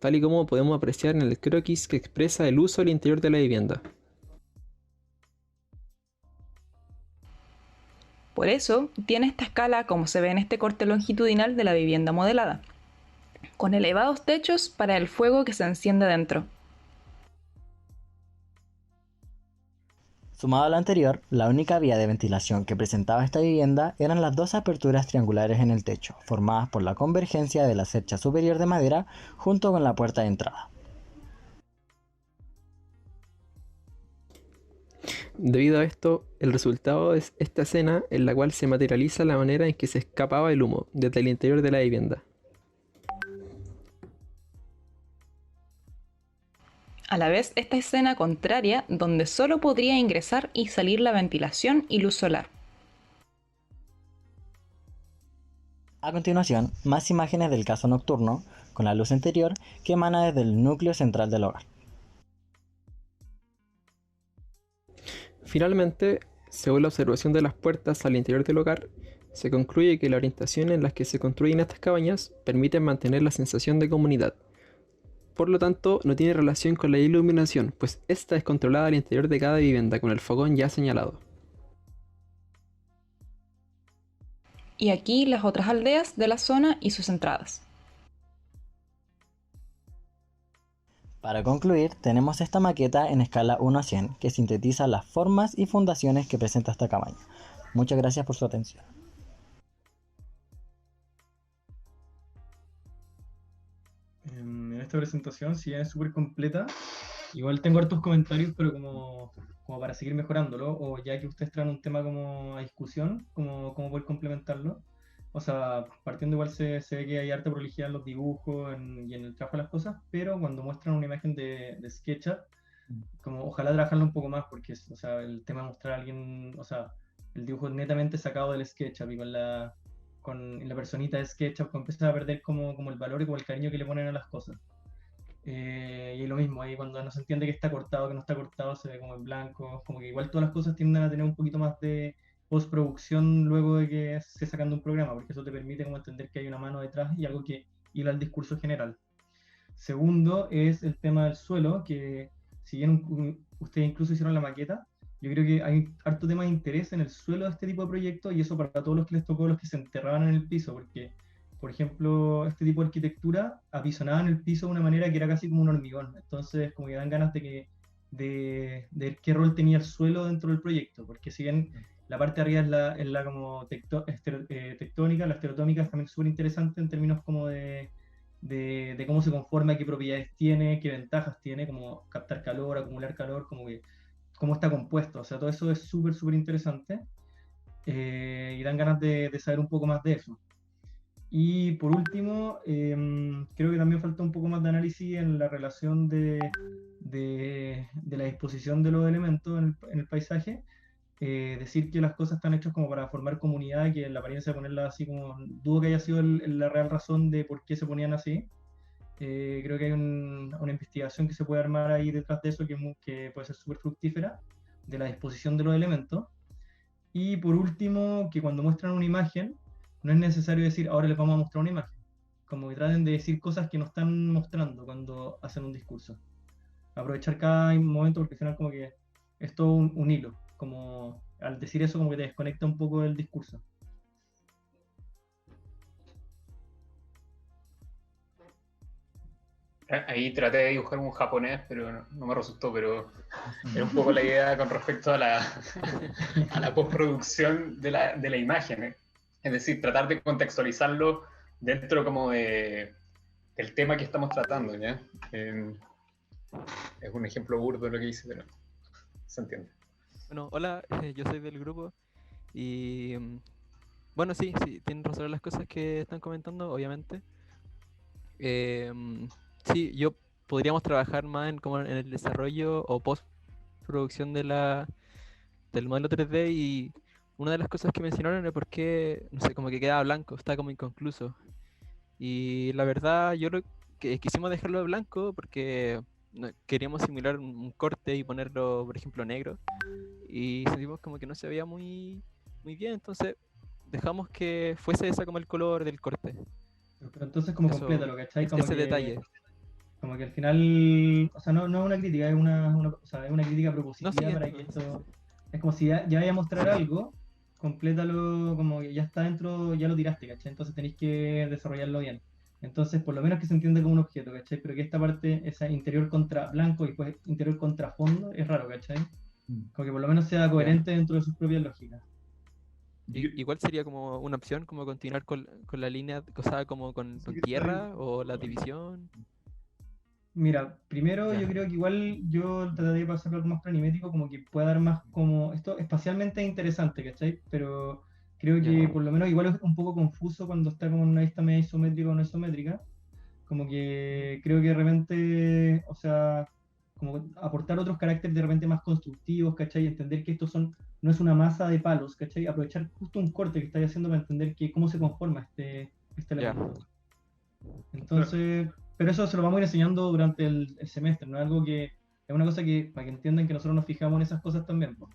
tal y como podemos apreciar en el croquis que expresa el uso al interior de la vivienda. Por eso, tiene esta escala como se ve en este corte longitudinal de la vivienda modelada, con elevados techos para el fuego que se enciende dentro. Sumado a lo anterior, la única vía de ventilación que presentaba esta vivienda eran las dos aperturas triangulares en el techo, formadas por la convergencia de la cercha superior de madera junto con la puerta de entrada. Debido a esto, el resultado es esta escena en la cual se materializa la manera en que se escapaba el humo desde el interior de la vivienda. A la vez, esta escena contraria donde solo podría ingresar y salir la ventilación y luz solar. A continuación, más imágenes del caso nocturno, con la luz interior que emana desde el núcleo central del hogar. Finalmente, según la observación de las puertas al interior del hogar, se concluye que la orientación en la que se construyen estas cabañas permite mantener la sensación de comunidad. Por lo tanto, no tiene relación con la iluminación, pues esta es controlada al interior de cada vivienda con el fogón ya señalado. Y aquí las otras aldeas de la zona y sus entradas. Para concluir, tenemos esta maqueta en escala 1:100 que sintetiza las formas y fundaciones que presenta esta cabaña. Muchas gracias por su atención. En esta presentación, si es súper completa, igual tengo hartos comentarios, pero como para seguir mejorándolo, o ya que ustedes traen un tema como a discusión, como poder complementarlo. O sea, partiendo igual se ve que hay harta prolijidad en los dibujos y en el trabajo de las cosas, pero cuando muestran una imagen de SketchUp, como ojalá trabajarlo un poco más, porque o sea, el tema de mostrar a alguien, o sea, el dibujo netamente sacado del SketchUp y con la personita de SketchUp empieza a perder como el valor y como el cariño que le ponen a las cosas. Y lo mismo, ahí cuando no se entiende que está cortado, que no está cortado, se ve como en blanco, como que igual todas las cosas tienden a tener un poquito más de postproducción luego de que se sacando un programa, porque eso te permite como entender que hay una mano detrás y algo que hila al discurso general. Segundo es el tema del suelo, que si bien ustedes incluso hicieron la maqueta, yo creo que hay harto tema de interés en el suelo de este tipo de proyectos, y eso para todos los que les tocó, los que se enterraban en el piso, porque, por ejemplo, este tipo de arquitectura apisonaba en el piso de una manera que era casi como un hormigón. Entonces, como que dan ganas de ver qué rol tenía el suelo dentro del proyecto, porque si bien la parte de arriba es la como tectónica, la estereotómica es también súper interesante en términos como de cómo se conforma, qué propiedades tiene, qué ventajas tiene, como captar calor, acumular calor, como que cómo está compuesto. O sea, todo eso es súper, súper interesante, y dan ganas de saber un poco más de eso. Y por último, creo que también falta un poco más de análisis en la relación de la disposición de los elementos en el paisaje. Decir que las cosas están hechas como para formar comunidad, que la apariencia de ponerlas así como, dudo que haya sido la real razón de por qué se ponían así. Creo que hay una investigación que se puede armar ahí detrás de eso que puede ser súper fructífera, de la disposición de los elementos. Y por último, que cuando muestran una imagen, no es necesario decir, ahora les vamos a mostrar una imagen. Como que traten de decir cosas que no están mostrando cuando hacen un discurso. Aprovechar cada momento, porque al final como que es todo un hilo. Como al decir eso como que te desconecta un poco del discurso. Ahí traté de dibujar un japonés, pero no me resultó, pero era un poco la idea con respecto a la postproducción de la imagen, ¿eh? Es decir, tratar de contextualizarlo dentro como del tema que estamos tratando, ¿ya? Es un ejemplo burdo de lo que hice, pero se entiende. Bueno, hola, yo soy del grupo y bueno, sí, tienen razón en las cosas que están comentando, obviamente. Sí, podríamos trabajar más como en el desarrollo o postproducción del modelo 3D, y una de las cosas que mencionaron es porque, no sé, como que quedaba blanco, está como inconcluso. Y la verdad, yo lo que quisimos dejarlo blanco porque queríamos simular un corte y ponerlo, por ejemplo, negro. Y sentimos como que no se veía muy bien, entonces dejamos que fuese esa como el color del corte. Pero entonces como complétalo, ¿cachai? Como ese detalle. Como que al final, o sea, no es una crítica, es o sea, es una crítica propositiva No, sí, para que esto... Es como si ya vaya a mostrar algo, complétalo, como que ya está dentro, ya lo tiraste, ¿cachai? Entonces tenéis que desarrollarlo bien. Entonces, por lo menos que se entienda como un objeto, ¿cachai? Pero que esta parte, esa interior contra blanco y después interior contra fondo, es raro, ¿cachai? Como que por lo menos sea coherente dentro de sus propias lógicas. Igual sería como una opción, como continuar con la línea, o sea, como con tierra o la división. Mira, primero yo creo que igual yo trataría de pasar algo más planimétrico, como que pueda dar más como... Esto espacialmente es interesante, ¿cachai? Pero creo que por lo menos igual es un poco confuso cuando está como en una vista media isométrica o no isométrica. Como que creo que de repente, o sea, como aportar otros caracteres de repente más constructivos, ¿cachai? Entender que no es una masa de palos, ¿cachai? Aprovechar justo un corte que estáis haciendo para entender cómo se conforma este elemento. Entonces, pero eso se lo vamos a ir enseñando durante el semestre, ¿no? Algo que es una cosa que, para que entiendan que nosotros nos fijamos en esas cosas también, ¿no?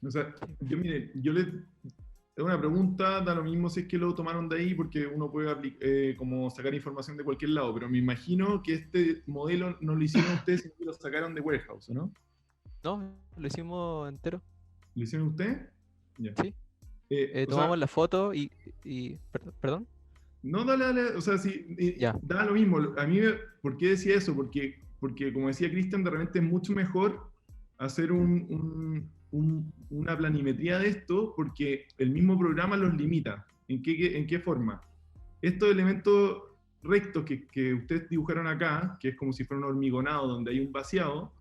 O sea, yo les es una pregunta, da lo mismo si es que lo tomaron de ahí, porque uno puede como sacar información de cualquier lado, pero me imagino que este modelo no lo hicieron ustedes, sino que lo sacaron de Warehouse, ¿no? No, lo hicimos entero. ¿Lo hicieron ustedes? Ya. Sí. Tomamos la foto y ¿Perdón? No, dale, o sea, sí, da lo mismo. A mí, ¿por qué decía eso? Porque como decía Cristian, de repente es mucho mejor hacer una planimetría de esto, porque el mismo programa los limita. ¿En qué forma? Estos elementos rectos que ustedes dibujaron acá, que es como si fuera un hormigonado donde hay un vaciado.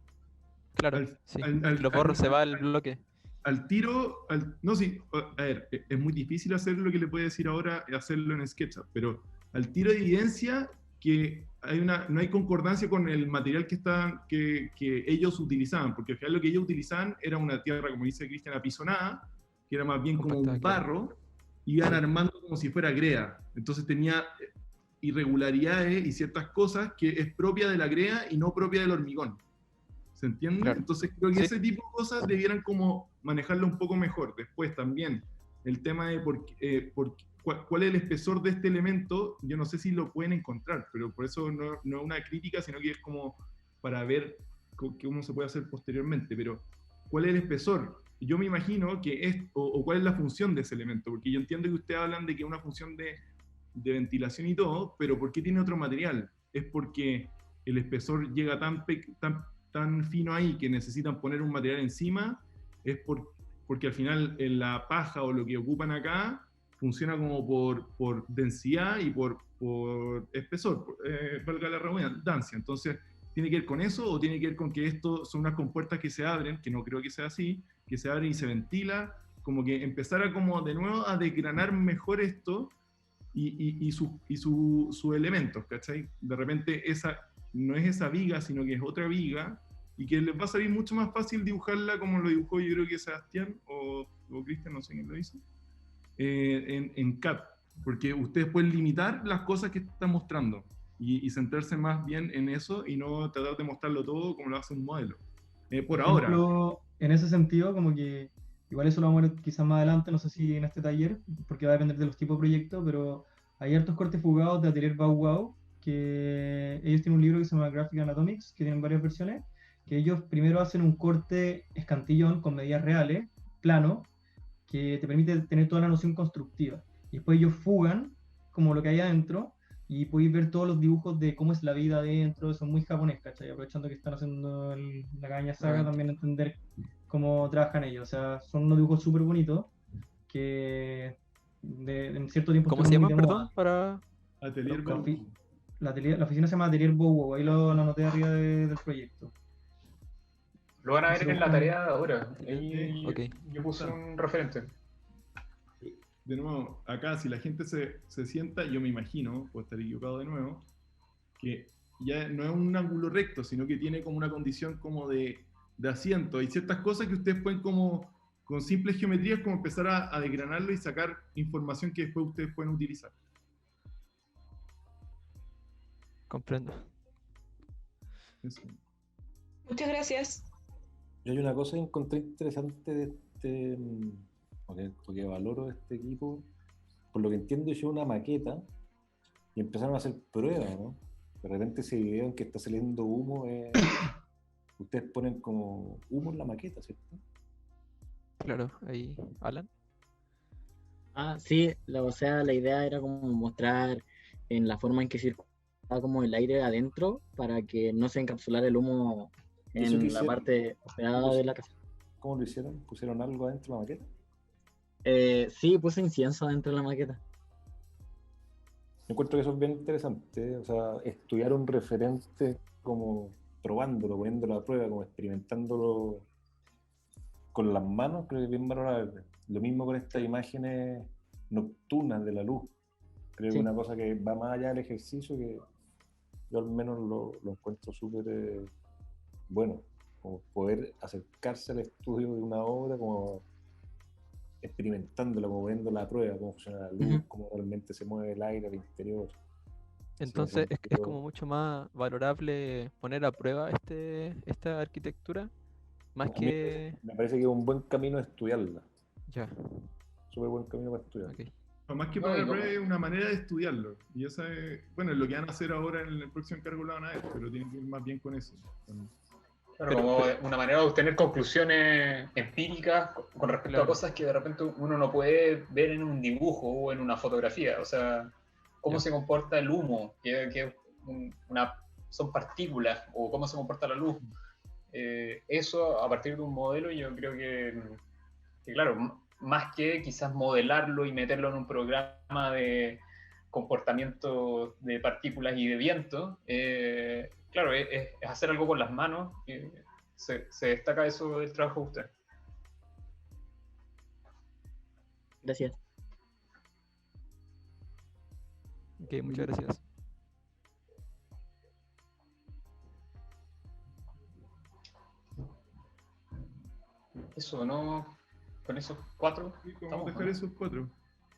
Claro, los borros se va al bloque. Al tiro, no, sí, a ver, es muy difícil hacer lo que le puede decir ahora, hacerlo en SketchUp, pero al tiro de evidencia que no hay concordancia con el material que ellos utilizaban, porque al final lo que ellos utilizaban era una tierra, como dice Cristian, apisonada, que era más bien como un barro, y iban armando como si fuera greda. Entonces tenía irregularidades y ciertas cosas que es propia de la greda y no propia del hormigón. ¿Se entiende? Claro. Entonces creo que ese tipo de cosas debieran como manejarlo un poco mejor. Después también el tema de cuál es el espesor de este elemento, yo no sé si lo pueden encontrar, pero por eso no es una crítica, sino que es como para ver cómo se puede hacer posteriormente. Pero ¿cuál es el espesor? Yo me imagino que o cuál es la función de ese elemento, porque yo entiendo que ustedes hablan de que es una función de ventilación y todo, pero ¿por qué tiene otro material? ¿Es porque el espesor llega tan fino ahí que necesitan poner un material encima? ¿Es porque al final en la paja o lo que ocupan acá funciona como por densidad y por espesor, valga la redundancia? Entonces, ¿tiene que ver con eso o tiene que ver con que esto son unas compuertas que se abren, que no creo que sea así, que se abren y se ventila? Como que empezar a como de nuevo a desgranar mejor esto y sus elementos, ¿cachai? De repente no es esa viga, sino que es otra viga, y que les va a salir mucho más fácil dibujarla como lo dibujó yo creo que Sebastián o Cristian, no sé quién lo hizo, en CAD, porque ustedes pueden limitar las cosas que están mostrando y centrarse más bien en eso y no tratar de mostrarlo todo como lo hace un modelo. Por ahora. Ejemplo, en ese sentido, como que igual eso lo vamos a ver quizás más adelante, no sé si en este taller, porque va a depender de los tipos de proyectos, pero hay hartos cortes fugados de Atelier Bauhaus, que ellos tienen un libro que se llama Graphic Anatomics, que tienen varias versiones, que ellos primero hacen un corte escantillón con medidas reales, plano, que te permite tener toda la noción constructiva. Y después ellos fugan como lo que hay adentro, y podéis ver todos los dibujos de cómo es la vida adentro, son muy japonés, ¿cachai? Aprovechando que están haciendo la cabaña Saga, también entender cómo trabajan ellos. O sea, son unos dibujos súper bonitos que en cierto tiempo ¿Cómo se estuvieron llama, muy de moda. perdón? Atelier Bauhaus. La oficina se llama Atelier Bauhaus, ahí lo anoté arriba del proyecto. Lo van a ver en la tarea de ahora. Ahí Ok. yo puse un referente. De nuevo, acá si la gente se sienta, yo me imagino, puedo estar equivocado de nuevo, que ya no es un ángulo recto, sino que tiene como una condición como de asiento. Hay ciertas cosas que ustedes pueden como, con simples geometrías, como empezar a desgranarlo y sacar información que después ustedes pueden utilizar. Comprendo. Eso. Muchas gracias. Yo hay una cosa que encontré interesante de porque valoro de este equipo. Por lo que entiendo, yo una maqueta y empezaron a hacer pruebas, ¿no? De repente ese video en que está saliendo humo, ustedes ponen como humo en la maqueta, ¿cierto? Claro, ahí, Alan. Sí, o sea, la idea era como mostrar en la forma en que circulaba como el aire adentro para que no se encapsulara el humo en la parte operada de la casa. ¿Cómo lo hicieron? ¿Pusieron algo adentro de la maqueta? Sí, puse incienso dentro de la maqueta. Encuentro que eso es bien interesante, o sea, estudiar un referente como probándolo, poniéndolo a prueba, como experimentándolo con las manos, creo que es bien valorable. Lo mismo con estas imágenes nocturnas de la luz. Creo que es una cosa que va más allá del ejercicio, que yo al menos lo encuentro súper bueno, como poder acercarse al estudio de una obra, como experimentándola, como viéndola a prueba, cómo funciona la luz, cómo realmente se mueve el aire al interior. Entonces es como mucho más valorable poner a prueba esta arquitectura, más que... Me parece que es un buen camino de estudiarla. Ya. Súper buen camino para estudiarla. Okay. Más que poner a prueba es una manera de estudiarlo. Y esa es, bueno, es lo que van a hacer ahora en el próximo encargo lo van a ver, pero tienen que ir más bien con eso. Claro, como una manera de obtener conclusiones empíricas con respecto a cosas que de repente uno no puede ver en un dibujo o en una fotografía. O sea, cómo se comporta el humo, son partículas, o cómo se comporta la luz. Eso a partir de un modelo, yo creo que claro, más que quizás modelarlo y meterlo en un programa de comportamiento de partículas y de viento, claro, es hacer algo con las manos. Se destaca eso del trabajo de usted. Gracias. Ok, muchas gracias. eso, ¿no? Con esos 4. Sí, estamos, vamos a dejar ¿no? esos 4.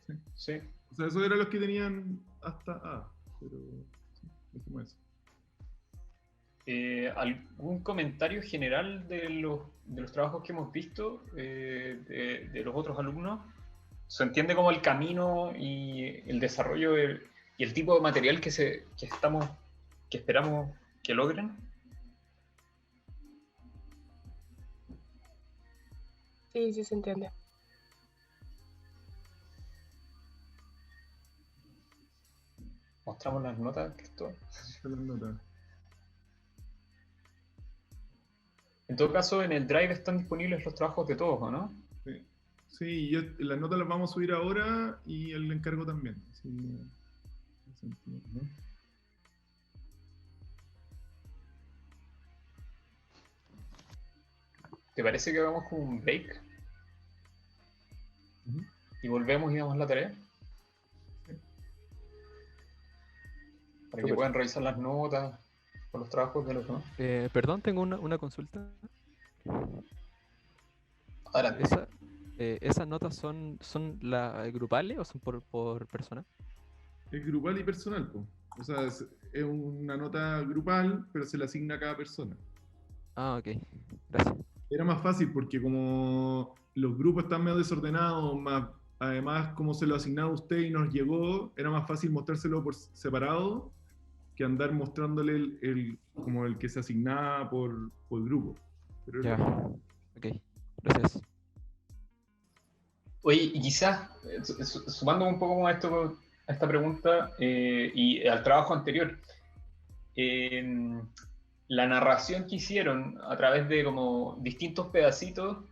Sí. Sí. O sea, esos eran los que tenían hasta A, pero sí, dejemos eso. ¿Algún comentario general de los trabajos que hemos visto de los otros alumnos? ¿Se entiende como el camino y el desarrollo y el tipo de material que esperamos que logren? Sí, sí se entiende. Mostramos las notas, Cristóbal. Las notas. En todo caso, en el Drive están disponibles los trabajos de todos, ¿o no? Sí, sí, las notas las vamos a subir ahora y el encargo también. Sí, ¿no? ¿Te parece que hagamos como un break? Y volvemos y damos la tarea. Para que puedan revisar las notas o los trabajos de los demás. Perdón, tengo una consulta. Adelante. ¿Esas notas son grupales o son por persona? Es grupal y personal, po. O sea, es una nota grupal, pero se le asigna a cada persona. Ah, ok. Gracias. Era más fácil porque como los grupos están medio desordenados, además como se lo asignaba a usted y nos llegó, era más fácil mostrárselo por separado que andar mostrándole como el que se asignaba por grupo. Pero ya, ok, gracias. Oye, y quizás, sumando un poco a esta pregunta y al trabajo anterior, la narración que hicieron a través de como distintos pedacitos,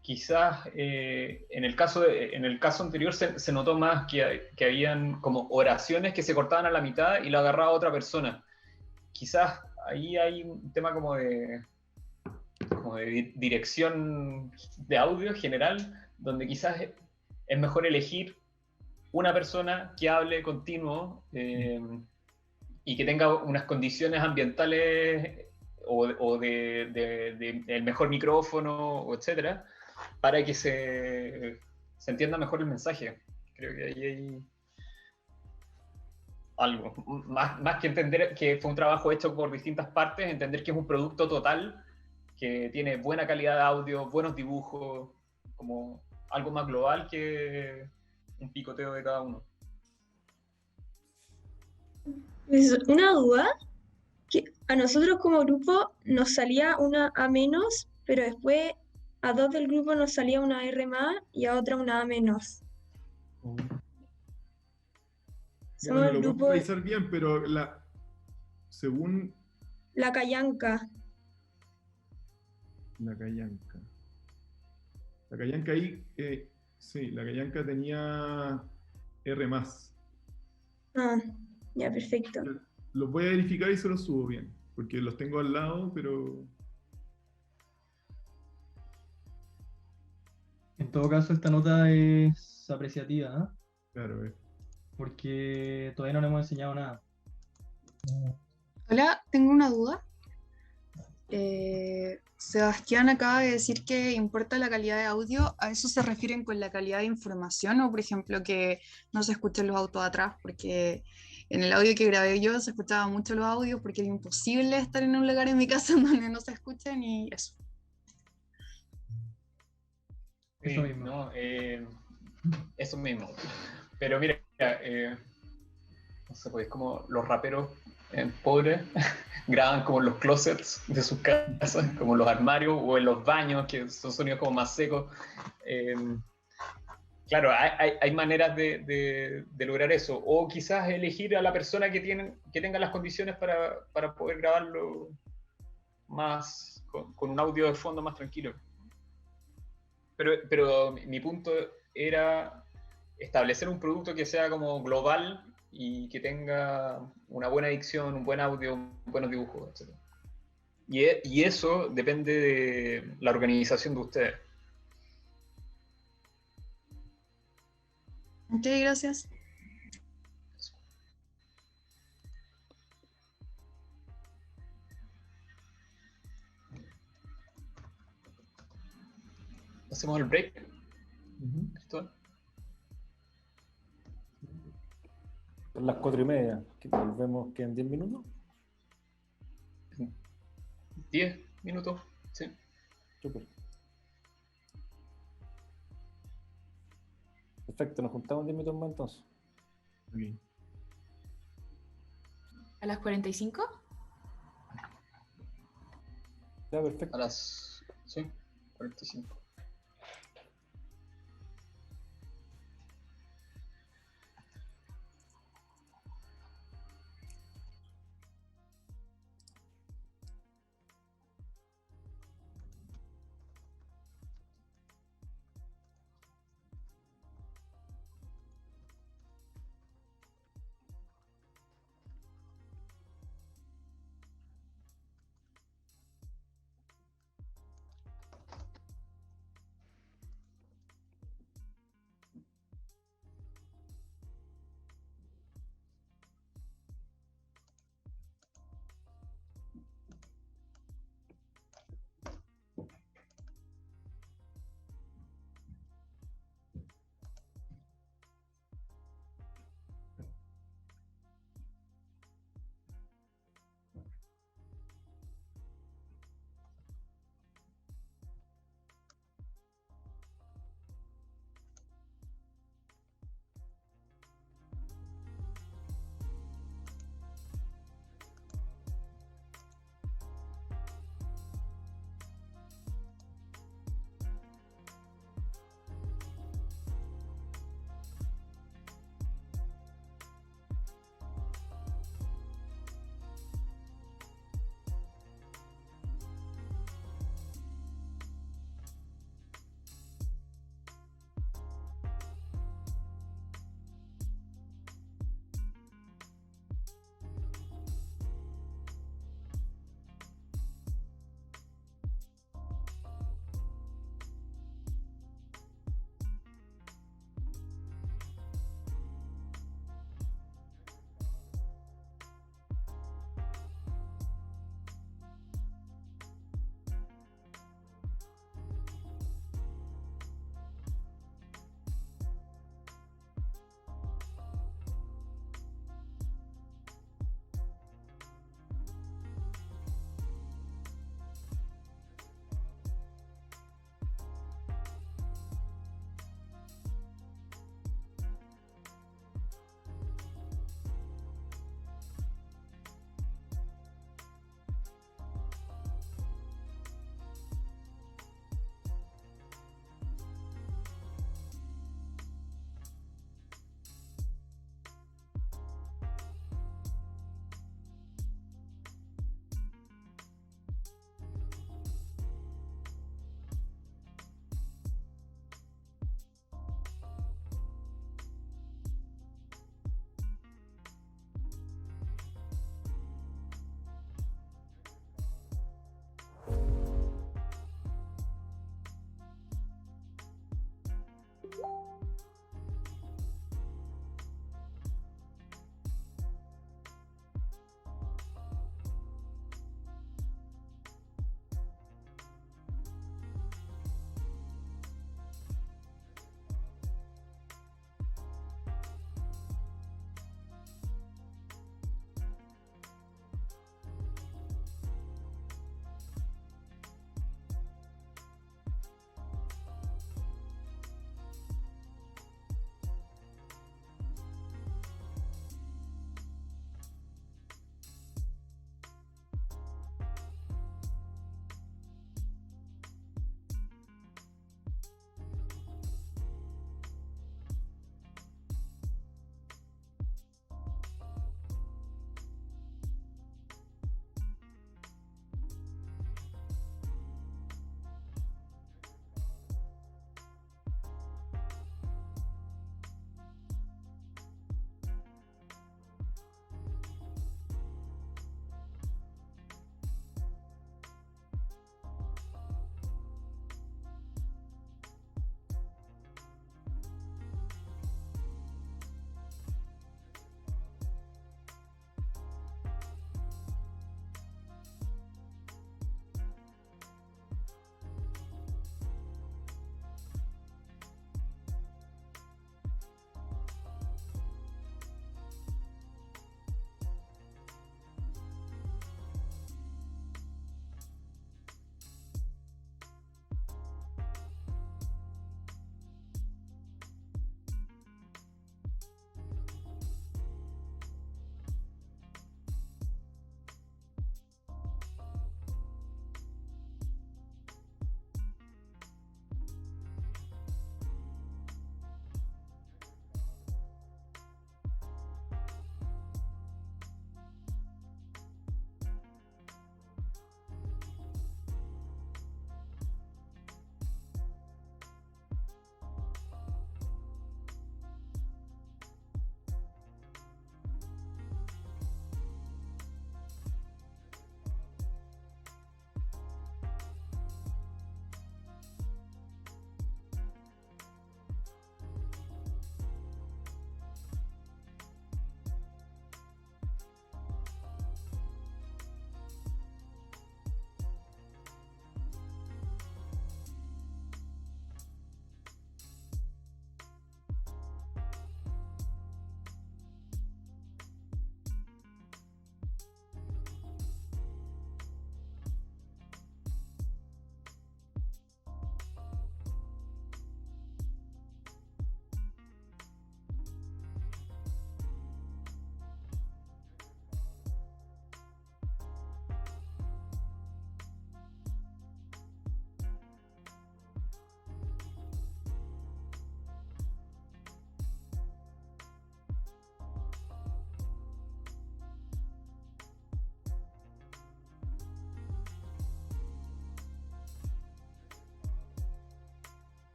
quizás en el caso anterior se notó más que habían como oraciones que se cortaban a la mitad y la agarraba otra persona. Quizás ahí hay un tema como de dirección de audio general, donde quizás es mejor elegir una persona que hable continuo y que tenga unas condiciones ambientales o del mejor micrófono, etcétera, para que se entienda mejor el mensaje. Creo que ahí hay algo. Más que entender que fue un trabajo hecho por distintas partes, entender que es un producto total que tiene buena calidad de audio, buenos dibujos, como algo más global que un picoteo de cada uno. Pues una duda, que a nosotros como grupo nos salía una A menos, pero después a 2 del grupo nos salía una R más y a otra una A menos. Somos Bueno, el lo grupo podemos revisar bien, pero según La Callanca. la Callanca. La Callanca ahí, sí, la Callanca tenía R+. Ah, ya, perfecto. Los voy a verificar y se los subo bien, porque los tengo al lado, pero... En todo caso, esta nota es apreciativa, ¿eh? Claro, porque todavía no le hemos enseñado nada. Hola, tengo una duda. Sebastián acaba de decir que importa la calidad de audio. ¿A eso se refieren con la calidad de información o, por ejemplo, que no se escuchen los autos atrás? Porque en el audio que grabé yo se escuchaba mucho los audios porque era imposible estar en un lugar en mi casa donde no se escuchen y eso. Eso mismo. No, eso mismo. Pero mira, no sé, pues como los raperos pobres graban como en los closets de sus casas, como en los armarios o en los baños, que son sonidos como más secos. Claro, hay maneras de lograr eso. O quizás elegir a la persona que tenga las condiciones para poder grabarlo más con un audio de fondo más tranquilo. Pero mi punto era establecer un producto que sea como global y que tenga una buena dicción, un buen audio, buenos dibujos, etc. Y eso depende de la organización de ustedes. Ok, gracias. hacemos el break. Cristóbal. Son las 4:30. ¿Que volvemos que en 10 minutos? 10 minutos, sí. Súper. Perfecto, nos juntamos en 10 minutos más entonces. ¿A las 45? Ya, perfecto. A las 45.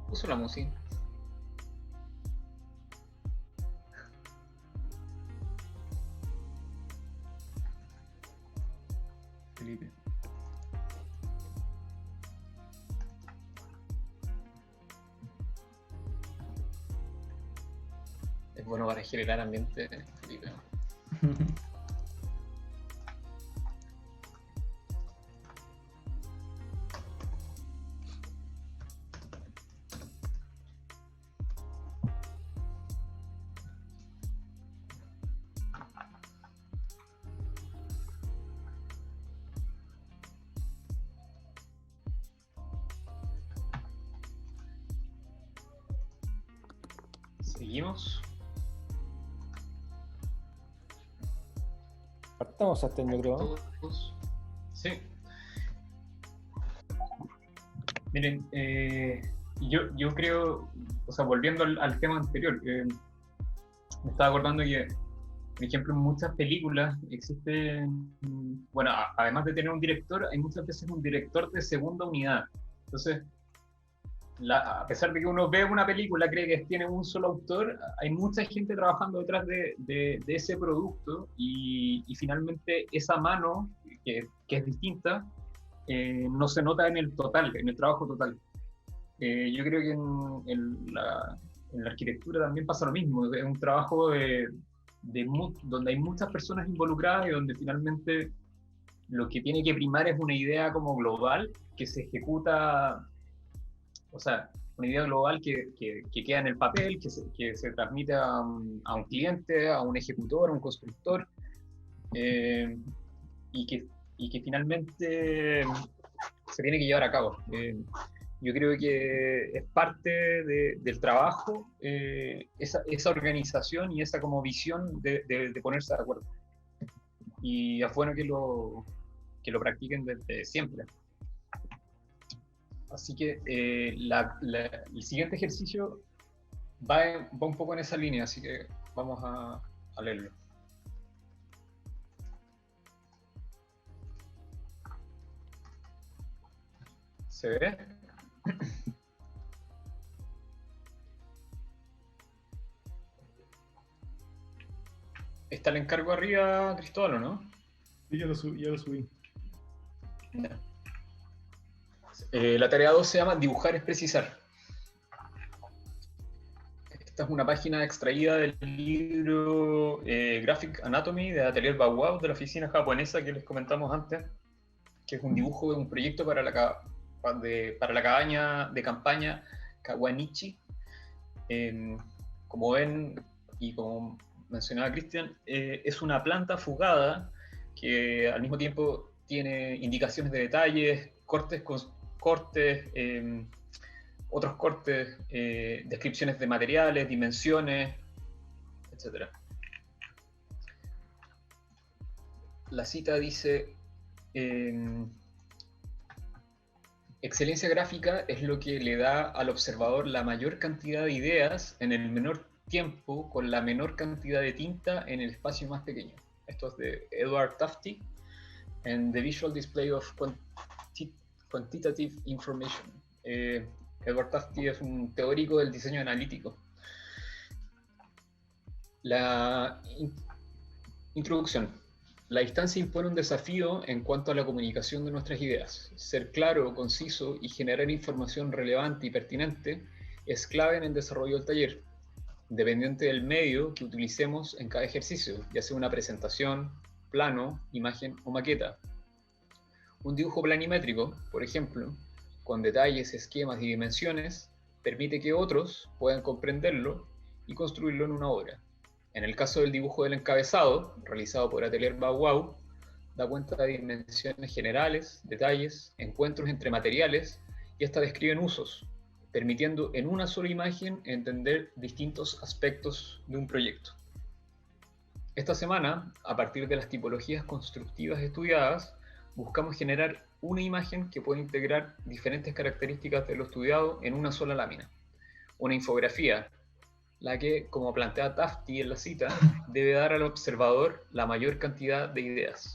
Puso la música. Felipe. Es bueno para generar ambiente, Felipe. Seguimos. Partamos hasta yo creo. Sí. Miren, yo creo, o sea, volviendo al tema anterior, me estaba acordando que, por ejemplo, en muchas películas existe, bueno, además de tener un director, hay muchas veces un director de segunda unidad. Entonces, a pesar de que uno ve una película, cree que tiene un solo autor, hay mucha gente trabajando detrás de ese producto y finalmente esa mano, que es distinta, no se nota en el total, en el trabajo total. Yo creo que en la arquitectura también pasa lo mismo, es un trabajo donde hay muchas personas involucradas y donde finalmente lo que tiene que primar es una idea como global que se ejecuta. O sea, una idea global que queda en el papel, que se transmite a un cliente, a un ejecutor, a un constructor, y que finalmente se tiene que llevar a cabo. Yo creo que es parte del trabajo esa organización y esa como visión de ponerse de acuerdo. Y es bueno que lo practiquen desde siempre. Así que el siguiente ejercicio va un poco en esa línea, así que vamos a leerlo. ¿Se ve? ¿Está el encargo arriba, Cristóbal, o no? Sí, ya lo subí. Ya. La tarea 2 se llama Dibujar es precisar. Esta es una página extraída del libro Graphic Anatomy de Atelier Bauhaus de la oficina japonesa que les comentamos antes, que es un dibujo de un proyecto para la cabaña de campaña Kawanichi. Como ven y como mencionaba Cristian, es una planta fugada que al mismo tiempo tiene indicaciones de detalles, cortes, otros cortes, descripciones de materiales, dimensiones, etc. La cita dice: excelencia gráfica es lo que le da al observador la mayor cantidad de ideas en el menor tiempo con la menor cantidad de tinta en el espacio más pequeño. Esto es de Edward Tufte en The Visual Display of Quantitative Information. Edward Tufte es un teórico del diseño analítico. La introducción. La distancia impone un desafío en cuanto a la comunicación de nuestras ideas. Ser claro, conciso y generar información relevante y pertinente es clave en el desarrollo del taller, dependiente del medio que utilicemos en cada ejercicio, ya sea una presentación, plano, imagen o maqueta. Un dibujo planimétrico, por ejemplo, con detalles, esquemas y dimensiones, permite que otros puedan comprenderlo y construirlo en una obra. En el caso del dibujo del encabezado, realizado por Atelier Bauhaus, da cuenta de dimensiones generales, detalles, encuentros entre materiales y hasta describen usos, permitiendo en una sola imagen entender distintos aspectos de un proyecto. Esta semana, a partir de las tipologías constructivas estudiadas, buscamos generar una imagen que pueda integrar diferentes características de lo estudiado en una sola lámina. Una infografía, la que, como plantea Tufte en la cita, debe dar al observador la mayor cantidad de ideas.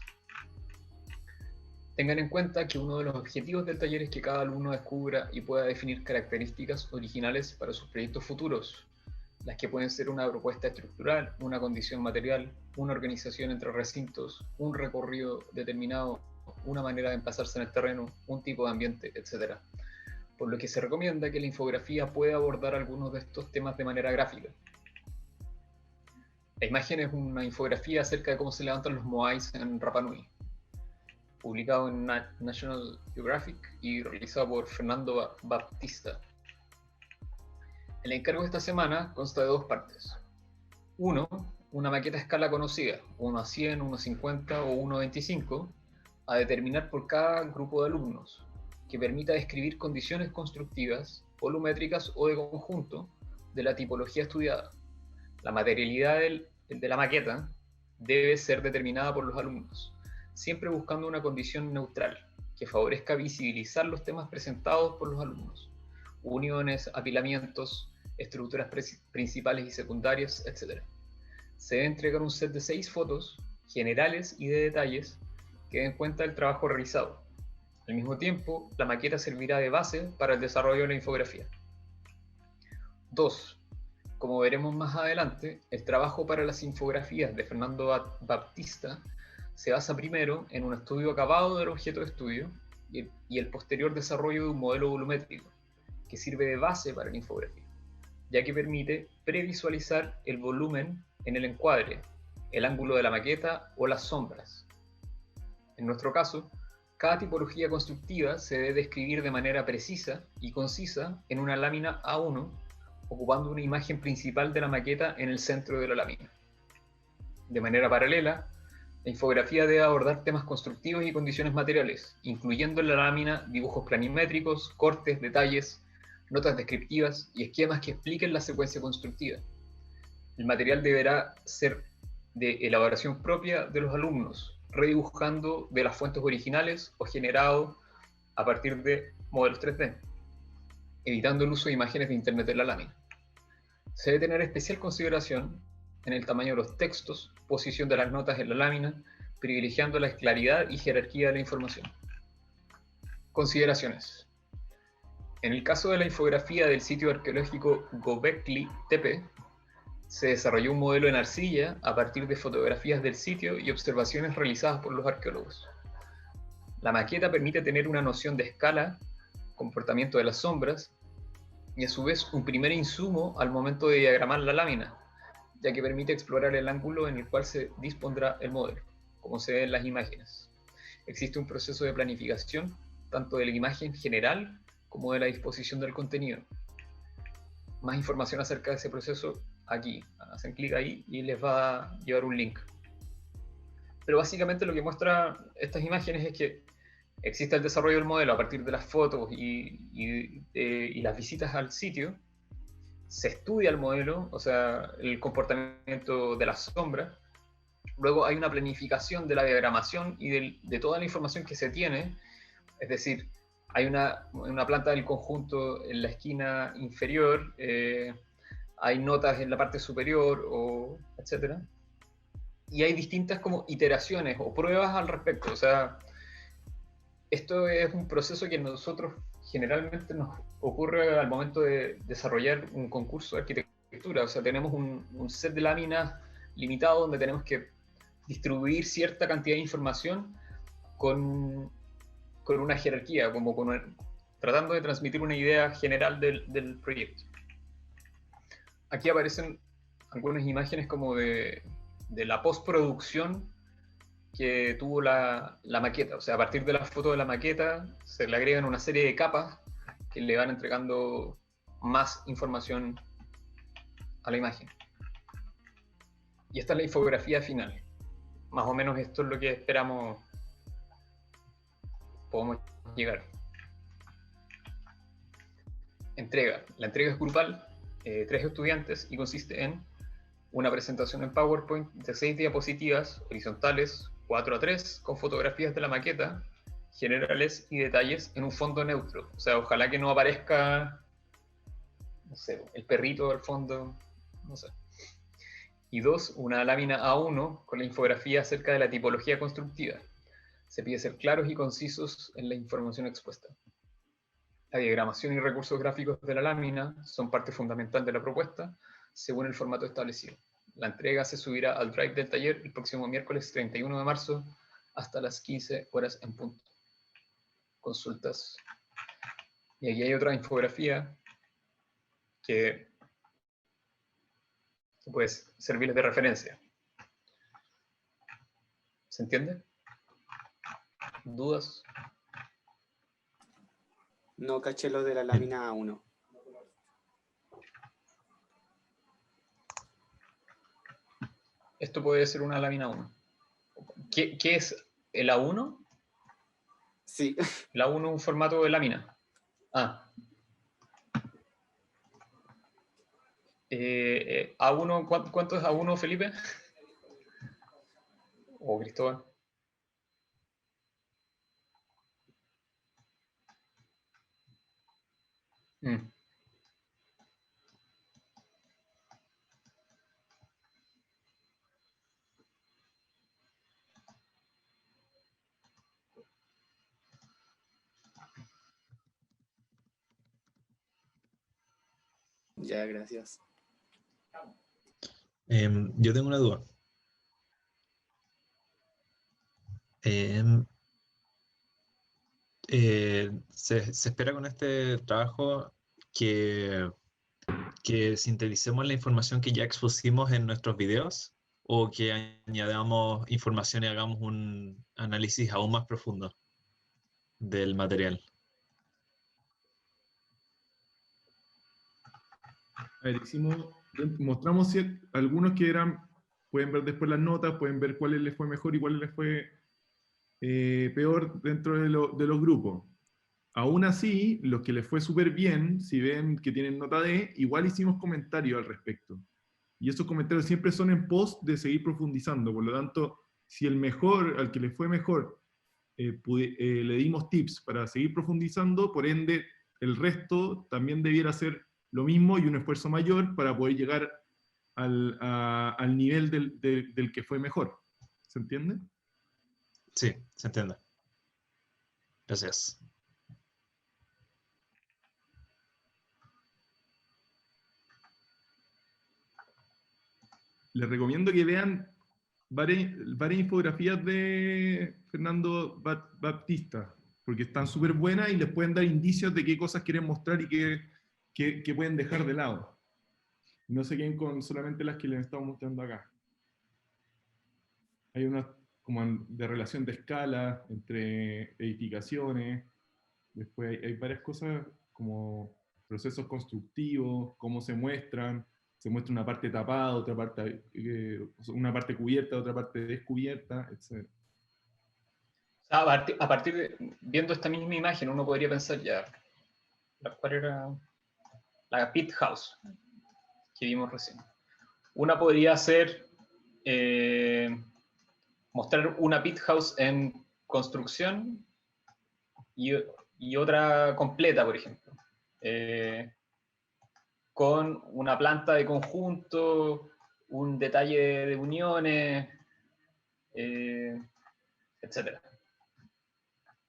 Tengan en cuenta que uno de los objetivos del taller es que cada alumno descubra y pueda definir características originales para sus proyectos futuros, las que pueden ser una propuesta estructural, una condición material, una organización entre recintos, un recorrido determinado, una manera de emplazarse en el terreno, un tipo de ambiente, etc. Por lo que se recomienda que la infografía pueda abordar algunos de estos temas de manera gráfica. La imagen es una infografía acerca de cómo se levantan los moais en Rapa Nui, publicado en National Geographic y realizado por Fernando Baptista. El encargo de esta semana consta de 2 partes. 1, una maqueta a escala conocida, 1:100, 1:50 o 1:25, a determinar por cada grupo de alumnos, que permita describir condiciones constructivas, volumétricas o de conjunto de la tipología estudiada. La materialidad de la maqueta debe ser determinada por los alumnos, siempre buscando una condición neutral, que favorezca visibilizar los temas presentados por los alumnos: uniones, apilamientos, estructuras principales y secundarias, etc. Se debe entregar un set de 6 fotos, generales y de detalles, que den cuenta del trabajo realizado. Al mismo tiempo, la maqueta servirá de base para el desarrollo de la infografía. 2. Como veremos más adelante, el trabajo para las infografías de Fernando Baptista se basa primero en un estudio acabado del objeto de estudio y el posterior desarrollo de un modelo volumétrico, que sirve de base para la infografía, ya que permite previsualizar el volumen en el encuadre, el ángulo de la maqueta o las sombras. En nuestro caso, cada tipología constructiva se debe describir de manera precisa y concisa en una lámina A1, ocupando una imagen principal de la maqueta en el centro de la lámina. De manera paralela, la infografía debe abordar temas constructivos y condiciones materiales, incluyendo en la lámina dibujos planimétricos, cortes, detalles, notas descriptivas y esquemas que expliquen la secuencia constructiva. El material deberá ser de elaboración propia de los alumnos, redibujando de las fuentes originales o generado a partir de modelos 3D, evitando el uso de imágenes de internet en la lámina. Se debe tener especial consideración en el tamaño de los textos, posición de las notas en la lámina, privilegiando la claridad y jerarquía de la información. Consideraciones. En el caso de la infografía del sitio arqueológico Göbekli Tepe, se desarrolló un modelo en arcilla a partir de fotografías del sitio y observaciones realizadas por los arqueólogos. La maqueta permite tener una noción de escala, comportamiento de las sombras, y a su vez un primer insumo al momento de diagramar la lámina, ya que permite explorar el ángulo en el cual se dispondrá el modelo, como se ve en las imágenes. Existe un proceso de planificación, tanto de la imagen general como de la disposición del contenido. Más información acerca de ese proceso aquí, hacen clic ahí y les va a llevar un link. Pero básicamente lo que muestra estas imágenes es que existe el desarrollo del modelo a partir de las fotos y las visitas al sitio. Se estudia el modelo, o sea, el comportamiento de las sombras. Luego hay una planificación de la diagramación y de toda la información que se tiene. Es decir, hay una planta del conjunto en la esquina inferior, hay notas en la parte superior, etc. Y hay distintas como iteraciones o pruebas al respecto. O sea, esto es un proceso que nosotros generalmente nos ocurre al momento de desarrollar un concurso de arquitectura. O sea, tenemos un set de láminas limitado donde tenemos que distribuir cierta cantidad de información con una jerarquía, como tratando de transmitir una idea general del proyecto. Aquí aparecen algunas imágenes como de la postproducción que tuvo la maqueta. O sea, a partir de la foto de la maqueta se le agregan una serie de capas que le van entregando más información a la imagen. Y esta es la infografía final. Más o menos esto es lo que esperamos podemos llegar. Entrega. La entrega es grupal, 3 estudiantes, y consiste en una presentación en PowerPoint de 6 diapositivas horizontales, 4:3, con fotografías de la maqueta, generales y detalles en un fondo neutro. O sea, ojalá que no aparezca, no sé, el perrito al fondo, no sé. Y 2, una lámina A1 con la infografía acerca de la tipología constructiva. Se pide ser claros y concisos en la información expuesta. La diagramación y recursos gráficos de la lámina son parte fundamental de la propuesta, según el formato establecido. La entrega se subirá al Drive del taller el próximo miércoles 31 de marzo hasta las 15 horas en punto. Consultas. Y aquí hay otra infografía que puede servirles de referencia. ¿Se entiende? ¿Dudas? No caché lo de la lámina A1. Esto puede ser una lámina 1. ¿Qué es el A1? Sí. El A1 es un formato de lámina. Ah. A1, ¿cuánto es A1, Felipe? ¿O Cristóbal? Ya, gracias. Yo tengo una duda. Se espera con este trabajo que sinteticemos la información que ya expusimos en nuestros videos o que añadamos información y hagamos un análisis aún más profundo del material. A ver, mostramos algunos que pueden ver después las notas, pueden ver cuáles les fue mejor y cuáles les fue peor dentro de los grupos. Aún así, los que les fue súper bien, si ven que tienen nota D, igual hicimos comentarios al respecto. Y esos comentarios siempre son en pos de seguir profundizando. Por lo tanto, si al que le fue mejor, le dimos tips para seguir profundizando, por ende, el resto también debiera hacer lo mismo y un esfuerzo mayor para poder llegar al nivel del que fue mejor. ¿Se entiende? Sí, se entiende. Gracias. Les recomiendo que vean varias infografías de Fernando Baptista, porque están súper buenas y les pueden dar indicios de qué cosas quieren mostrar y qué pueden dejar de lado. No se queden con solamente las que les estamos mostrando acá. Hay unas como de relación de escala entre edificaciones, después hay varias cosas como procesos constructivos, cómo se muestra una parte tapada, otra parte, una parte cubierta, otra parte descubierta, etc. A partir de, viendo esta misma imagen, uno podría pensar ya, ¿cuál era? La pit house que vimos recién. Una podría ser mostrar una pit house en construcción y otra completa, por ejemplo. Con una planta de conjunto, un detalle de uniones, etc.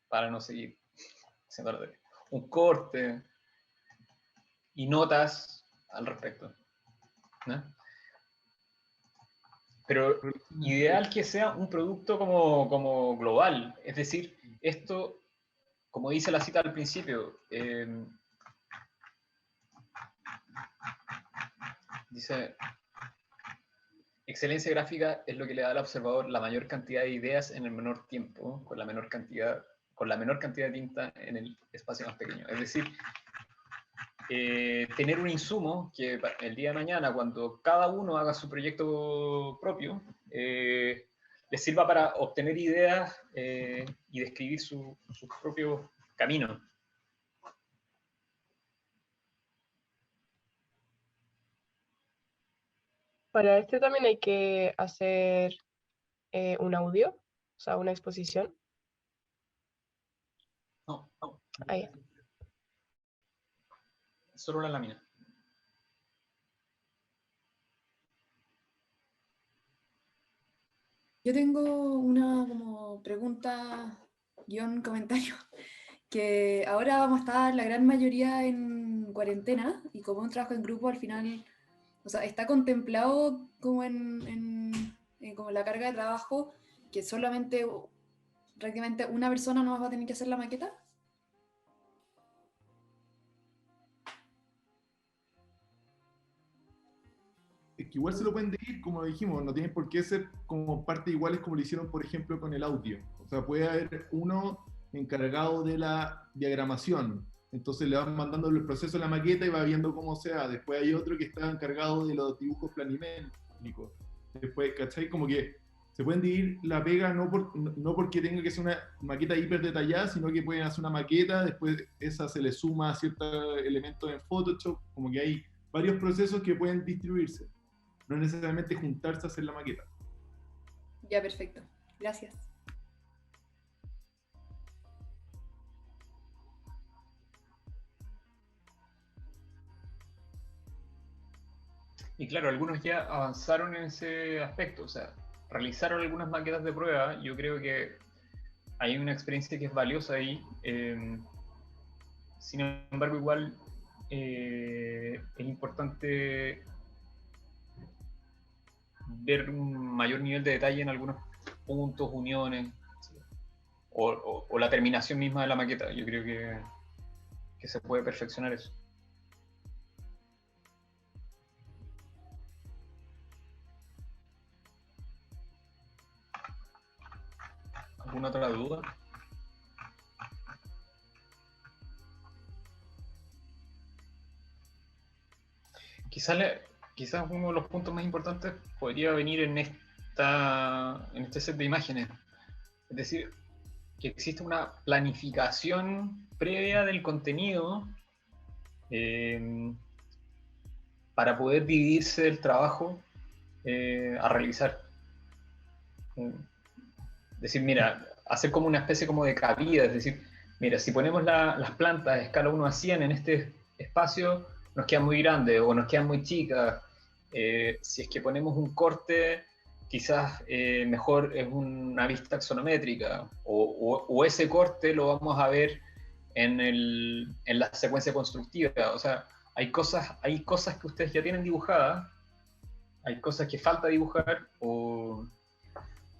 Para no seguir haciendo un corte y notas al respecto, ¿no? Pero ideal que sea un producto como global, es decir, esto, como dice la cita al principio, dice, excelencia gráfica es lo que le da al observador la mayor cantidad de ideas en el menor tiempo, con la menor cantidad de tinta en el espacio más pequeño. Es decir, tener un insumo que el día de mañana, cuando cada uno haga su proyecto propio, les sirva para obtener ideas y describir su propio camino. Para este también hay que hacer un audio, o sea, una exposición. No. Ahí. Solo la lámina. Yo tengo una como pregunta, guión comentario, que ahora vamos a estar la gran mayoría en cuarentena y como un trabajo en grupo al final, o sea, está contemplado como en como la carga de trabajo que solamente prácticamente una persona nos va a tener que hacer la maqueta. Es que igual se lo pueden dividir, como dijimos, no tienen por qué ser como partes iguales como lo hicieron, por ejemplo, con el audio. O sea, puede haber uno encargado de la diagramación, entonces le van mandando el proceso de la maqueta y va viendo cómo se va. Después hay otro que está encargado de los dibujos planimétricos. Después, ¿cachai? Como que se pueden dividir la pega no porque tenga que ser una maqueta hiper detallada, sino que pueden hacer una maqueta, después esa se le suma ciertos elementos en Photoshop, como que hay varios procesos que pueden distribuirse. No necesariamente juntarse a hacer la maqueta. Ya, perfecto. Gracias. Y claro, algunos ya avanzaron en ese aspecto, o sea, realizaron algunas maquetas de prueba. Yo creo que hay una experiencia que es valiosa ahí. Sin embargo, igual es importante ver un mayor nivel de detalle en algunos puntos, uniones, o la terminación misma de la maqueta. Yo creo que se puede perfeccionar eso. ¿Alguna otra duda? Quizás uno de los puntos más importantes podría venir en este set de imágenes. Es decir, que existe una planificación previa del contenido para poder dividirse el trabajo a realizar. Es decir, mira, hacer como una especie como de cabida, es decir, mira, si ponemos las plantas de escala 1 a 100 en este espacio, nos quedan muy grandes o nos quedan muy chicas. Si es que ponemos un corte, quizás mejor es una vista taxonométrica, o ese corte lo vamos a ver en la secuencia constructiva. O sea, hay cosas que ustedes ya tienen dibujadas, hay cosas que falta dibujar, o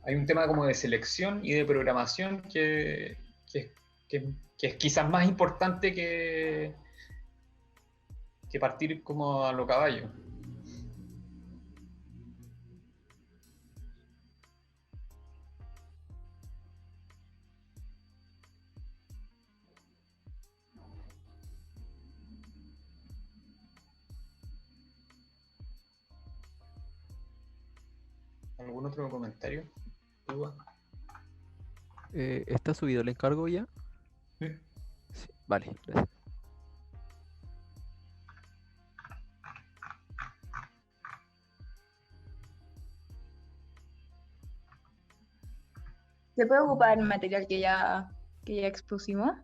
hay un tema como de selección y de programación que es quizás más importante que partir como a lo caballo. ¿Algún otro comentario? ¿Duda? ¿Está subido el encargo ya? Sí. Sí, vale, gracias. ¿Se puede ocupar el material que ya expusimos?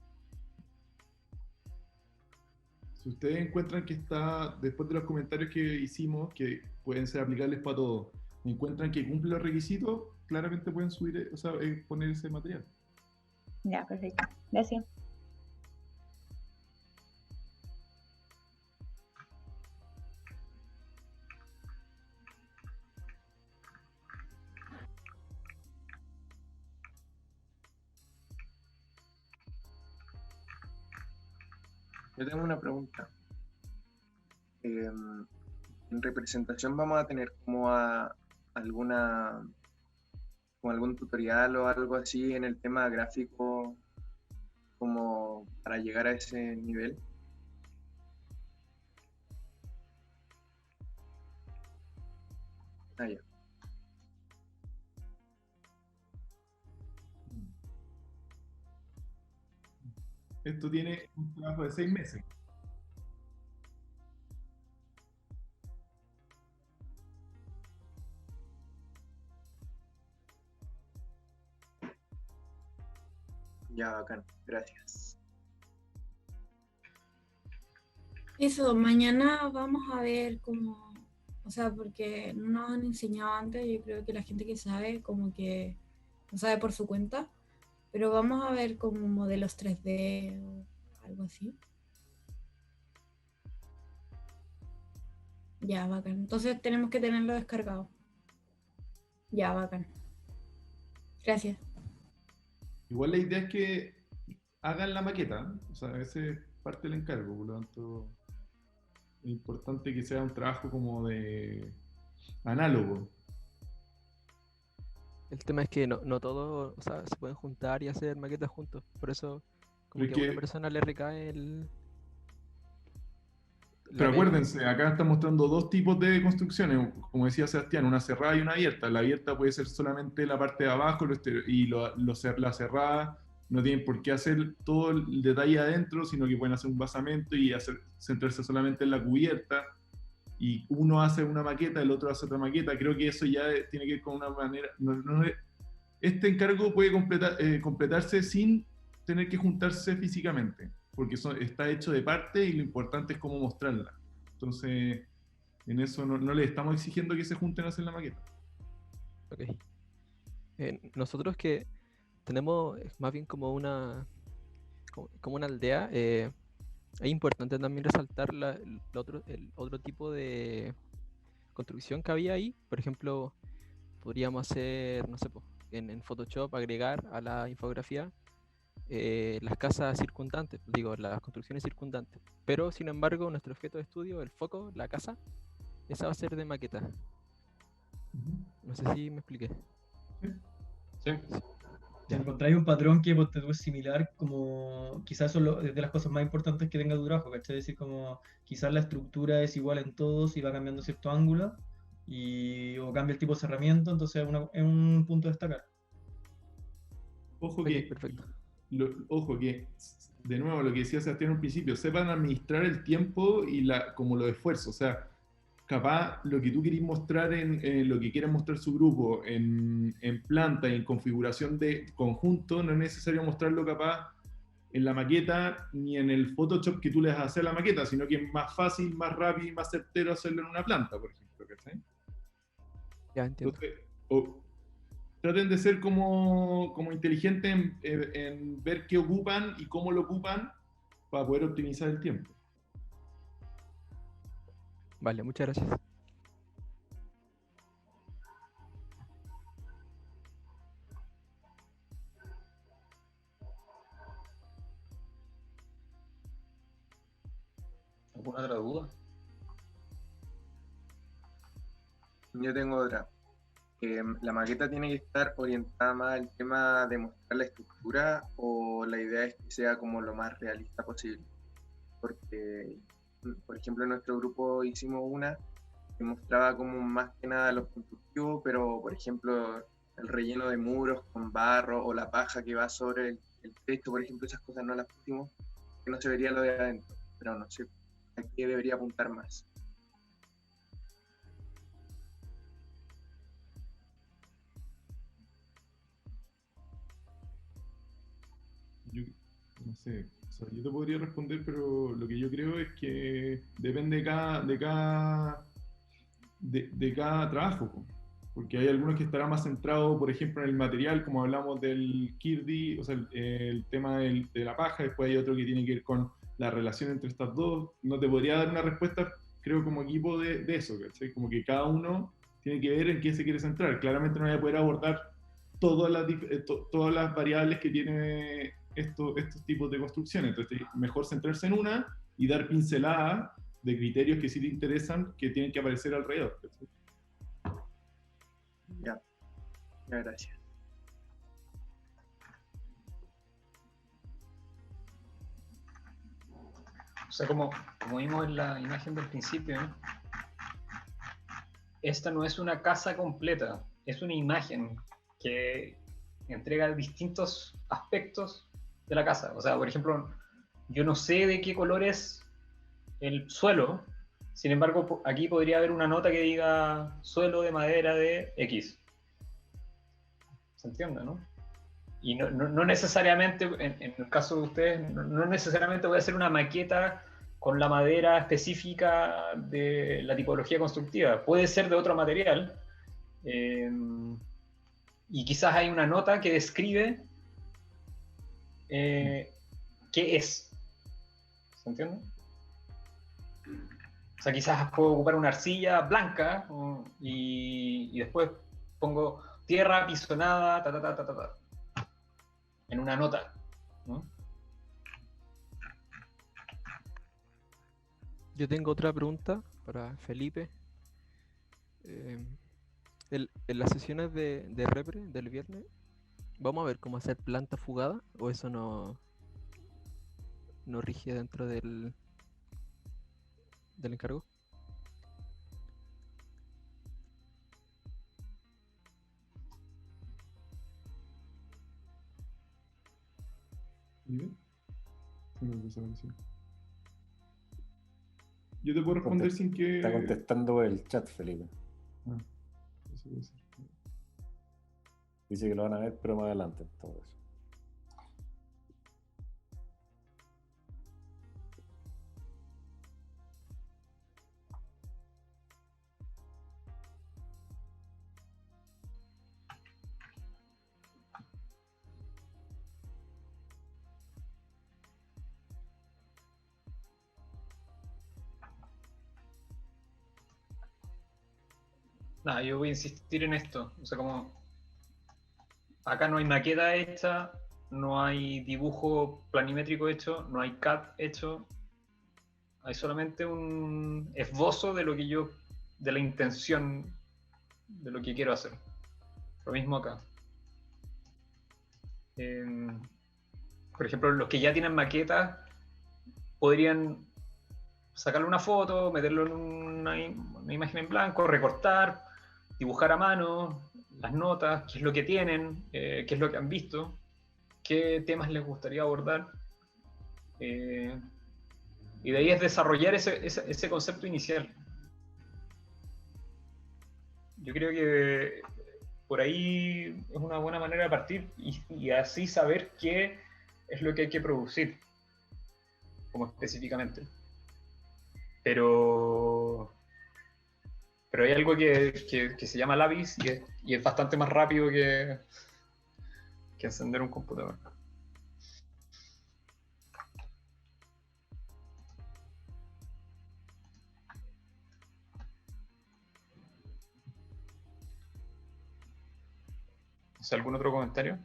Si ustedes encuentran que está, después de los comentarios que hicimos, que pueden ser aplicables para todos, encuentran que cumple los requisitos, claramente pueden subir, o sea, poner ese material. Ya, perfecto. Gracias. Yo tengo una pregunta. En representación vamos a tener como algún tutorial o algo así en el tema gráfico como para llegar a ese nivel. Ah, ya. Esto tiene un trabajo de 6 meses. Ya, bacán. Gracias. Eso, mañana vamos a ver como, o O sea, porque no nos han enseñado antes, yo creo que la gente que sabe, como que lo sabe por su cuenta, pero vamos a ver como modelos 3D o algo así. Ya, bacán. Entonces tenemos que tenerlo descargado. Ya, bacán. Gracias. Igual la idea es que hagan la maqueta, o sea, ese es parte del encargo, por lo tanto es importante que sea un trabajo como de análogo. El tema es que no todos, o sea, se pueden juntar y hacer maquetas juntos. Por eso, como Pero que es a una que- persona le recae el. Pero la pega. acuérdense, acá está mostrando dos tipos de construcciones, como decía Sebastián, una cerrada y una abierta. La abierta puede ser solamente la parte de abajo y la cerrada no tienen por qué hacer todo el detalle adentro, sino que pueden hacer un basamento y centrarse solamente en la cubierta. Y uno hace una maqueta, el otro hace otra maqueta. Creo que eso ya tiene que ir con una manera... este encargo puede completarse sin tener que juntarse físicamente, porque está hecho de parte y lo importante es cómo mostrarla. Entonces, en eso no le estamos exigiendo que se junten a hacer la maqueta. Ok. Nosotros que tenemos más bien como como una aldea, es importante también resaltar el otro tipo de construcción que había ahí. Por ejemplo, podríamos hacer, no sé, en Photoshop agregar a la infografía las casas circundantes, digo, las construcciones circundantes. Pero, sin embargo, nuestro objeto de estudio, el foco, la casa, esa va a ser de maqueta. No sé si me expliqué. Sí. Si encontráis un patrón que es similar, como quizás eso es de las cosas más importantes que tenga tu trabajo, ¿cachai? Es decir, como quizás la estructura es igual en todos y va cambiando cierto ángulo, o cambia el tipo de cerramiento, entonces es un punto a destacar. Ojo que, de nuevo, lo que decía Sebastián al principio, sepan administrar el tiempo y como los esfuerzos. O sea, capaz lo que tú querés mostrar en lo que quiera mostrar su grupo, en planta y en configuración de conjunto, no es necesario mostrarlo capaz en la maqueta ni en el Photoshop que tú les vas a hacer la maqueta, sino que es más fácil, más rápido y más certero hacerlo en una planta, por ejemplo. ¿Cachai? Ya entiendo. Entonces, traten de ser como inteligentes en ver qué ocupan y cómo lo ocupan para poder optimizar el tiempo. Vale, muchas gracias. ¿Alguna otra duda? Yo tengo otra. ¿La maqueta tiene que estar orientada más al tema de mostrar la estructura o la idea es que sea como lo más realista posible? Porque, por ejemplo, en nuestro grupo hicimos una que mostraba como más que nada los constructivos, pero, por ejemplo, el relleno de muros con barro o la paja que va sobre el techo, por ejemplo, esas cosas no las pusimos, que no se vería lo de adentro, pero no sé a qué debería apuntar más. Yo no sé, o sea, yo te podría responder, pero lo que yo creo es que depende de cada trabajo, po. Porque hay algunos que estarán más centrados, por ejemplo, en el material, como hablamos del Kirby, o sea, el tema de la paja. Después hay otro que tiene que ver con la relación entre estas dos. No te podría dar una respuesta, creo, como equipo de eso, ¿cachai? Como que cada uno tiene que ver en qué se quiere centrar. Claramente no voy a poder abordar todas las variables que tiene estos tipos de construcciones. Entonces, mejor centrarse en una y dar pinceladas de criterios que sí te interesan, que tienen que aparecer alrededor, ¿cachai? Ya, gracias. O sea, como vimos en la imagen del principio, esta no es una casa completa, es una imagen que entrega distintos aspectos de la casa. O sea, por ejemplo, yo no sé de qué color es el suelo, sin embargo, aquí podría haber una nota que diga suelo de madera de X. ¿Se entiende, no? Y no necesariamente, en el caso de ustedes, no necesariamente voy a hacer una maqueta con la madera específica de la tipología constructiva. Puede ser de otro material, y quizás hay una nota que describe qué es. ¿Se entiende? O sea, quizás puedo ocupar una arcilla blanca y después pongo tierra pisonada, en una nota, ¿no? Yo tengo otra pregunta para Felipe. En las sesiones de Repre del viernes, ¿vamos a ver cómo hacer planta fugada? ¿O eso no rige dentro del encargo? Yo te puedo responder sin que... Está contestando el chat, Felipe. Eso puede ser. Dice que lo van a ver, pero más adelante, en todo eso. Nada, yo voy a insistir en esto. O sea, como acá no hay maqueta hecha, no hay dibujo planimétrico hecho, no hay CAD hecho. Hay solamente un esbozo de lo que de la intención de lo que quiero hacer. Lo mismo acá. Por ejemplo, los que ya tienen maquetas podrían sacarle una foto, meterlo en una imagen en blanco, recortar, dibujar a mano las notas, qué es lo que tienen, qué es lo que han visto, qué temas les gustaría abordar. Y de ahí es desarrollar ese concepto inicial. Yo creo que por ahí es una buena manera de partir y así saber qué es lo que hay que producir, como específicamente. Pero hay algo que se llama lápiz y es bastante más rápido que encender un computador. ¿Algún otro comentario?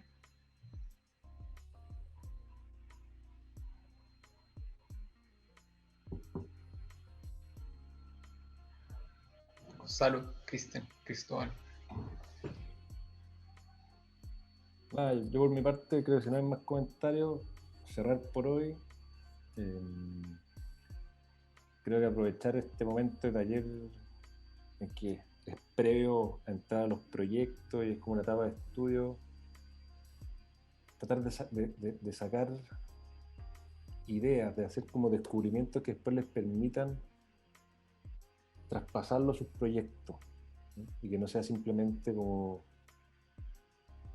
Salud, Cristóbal. Yo por mi parte creo que si no hay más comentarios, cerrar por hoy. Creo que aprovechar este momento de taller en que es previo a entrar a los proyectos y es como una etapa de estudio, tratar de sacar ideas, de hacer como descubrimientos que después les permitan traspasarlo a sus proyectos, ¿no? Y que no sea simplemente como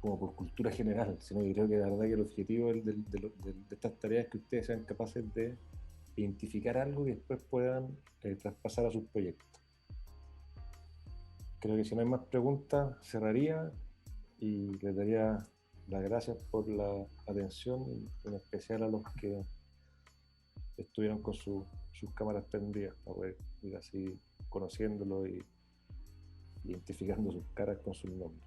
por cultura general, sino que creo que la verdad que el objetivo de estas tareas es que ustedes sean capaces de identificar algo que después puedan traspasar a sus proyectos. Creo que si no hay más preguntas, cerraría y les daría las gracias por la atención, y en especial a los que estuvieron con sus cámaras prendidas, para poder ir así conociéndolo y identificando sus caras con sus nombres.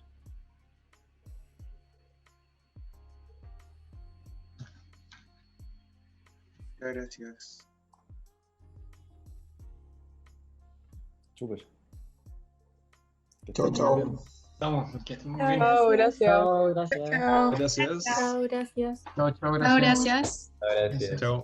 Gracias. Súper. Chao, chao. Estamos, que estén muy bien. Chao, gracias. Chao, gracias. Chao. Gracias. Chao, gracias. Chao, Chao, gracias. gracias. Chao.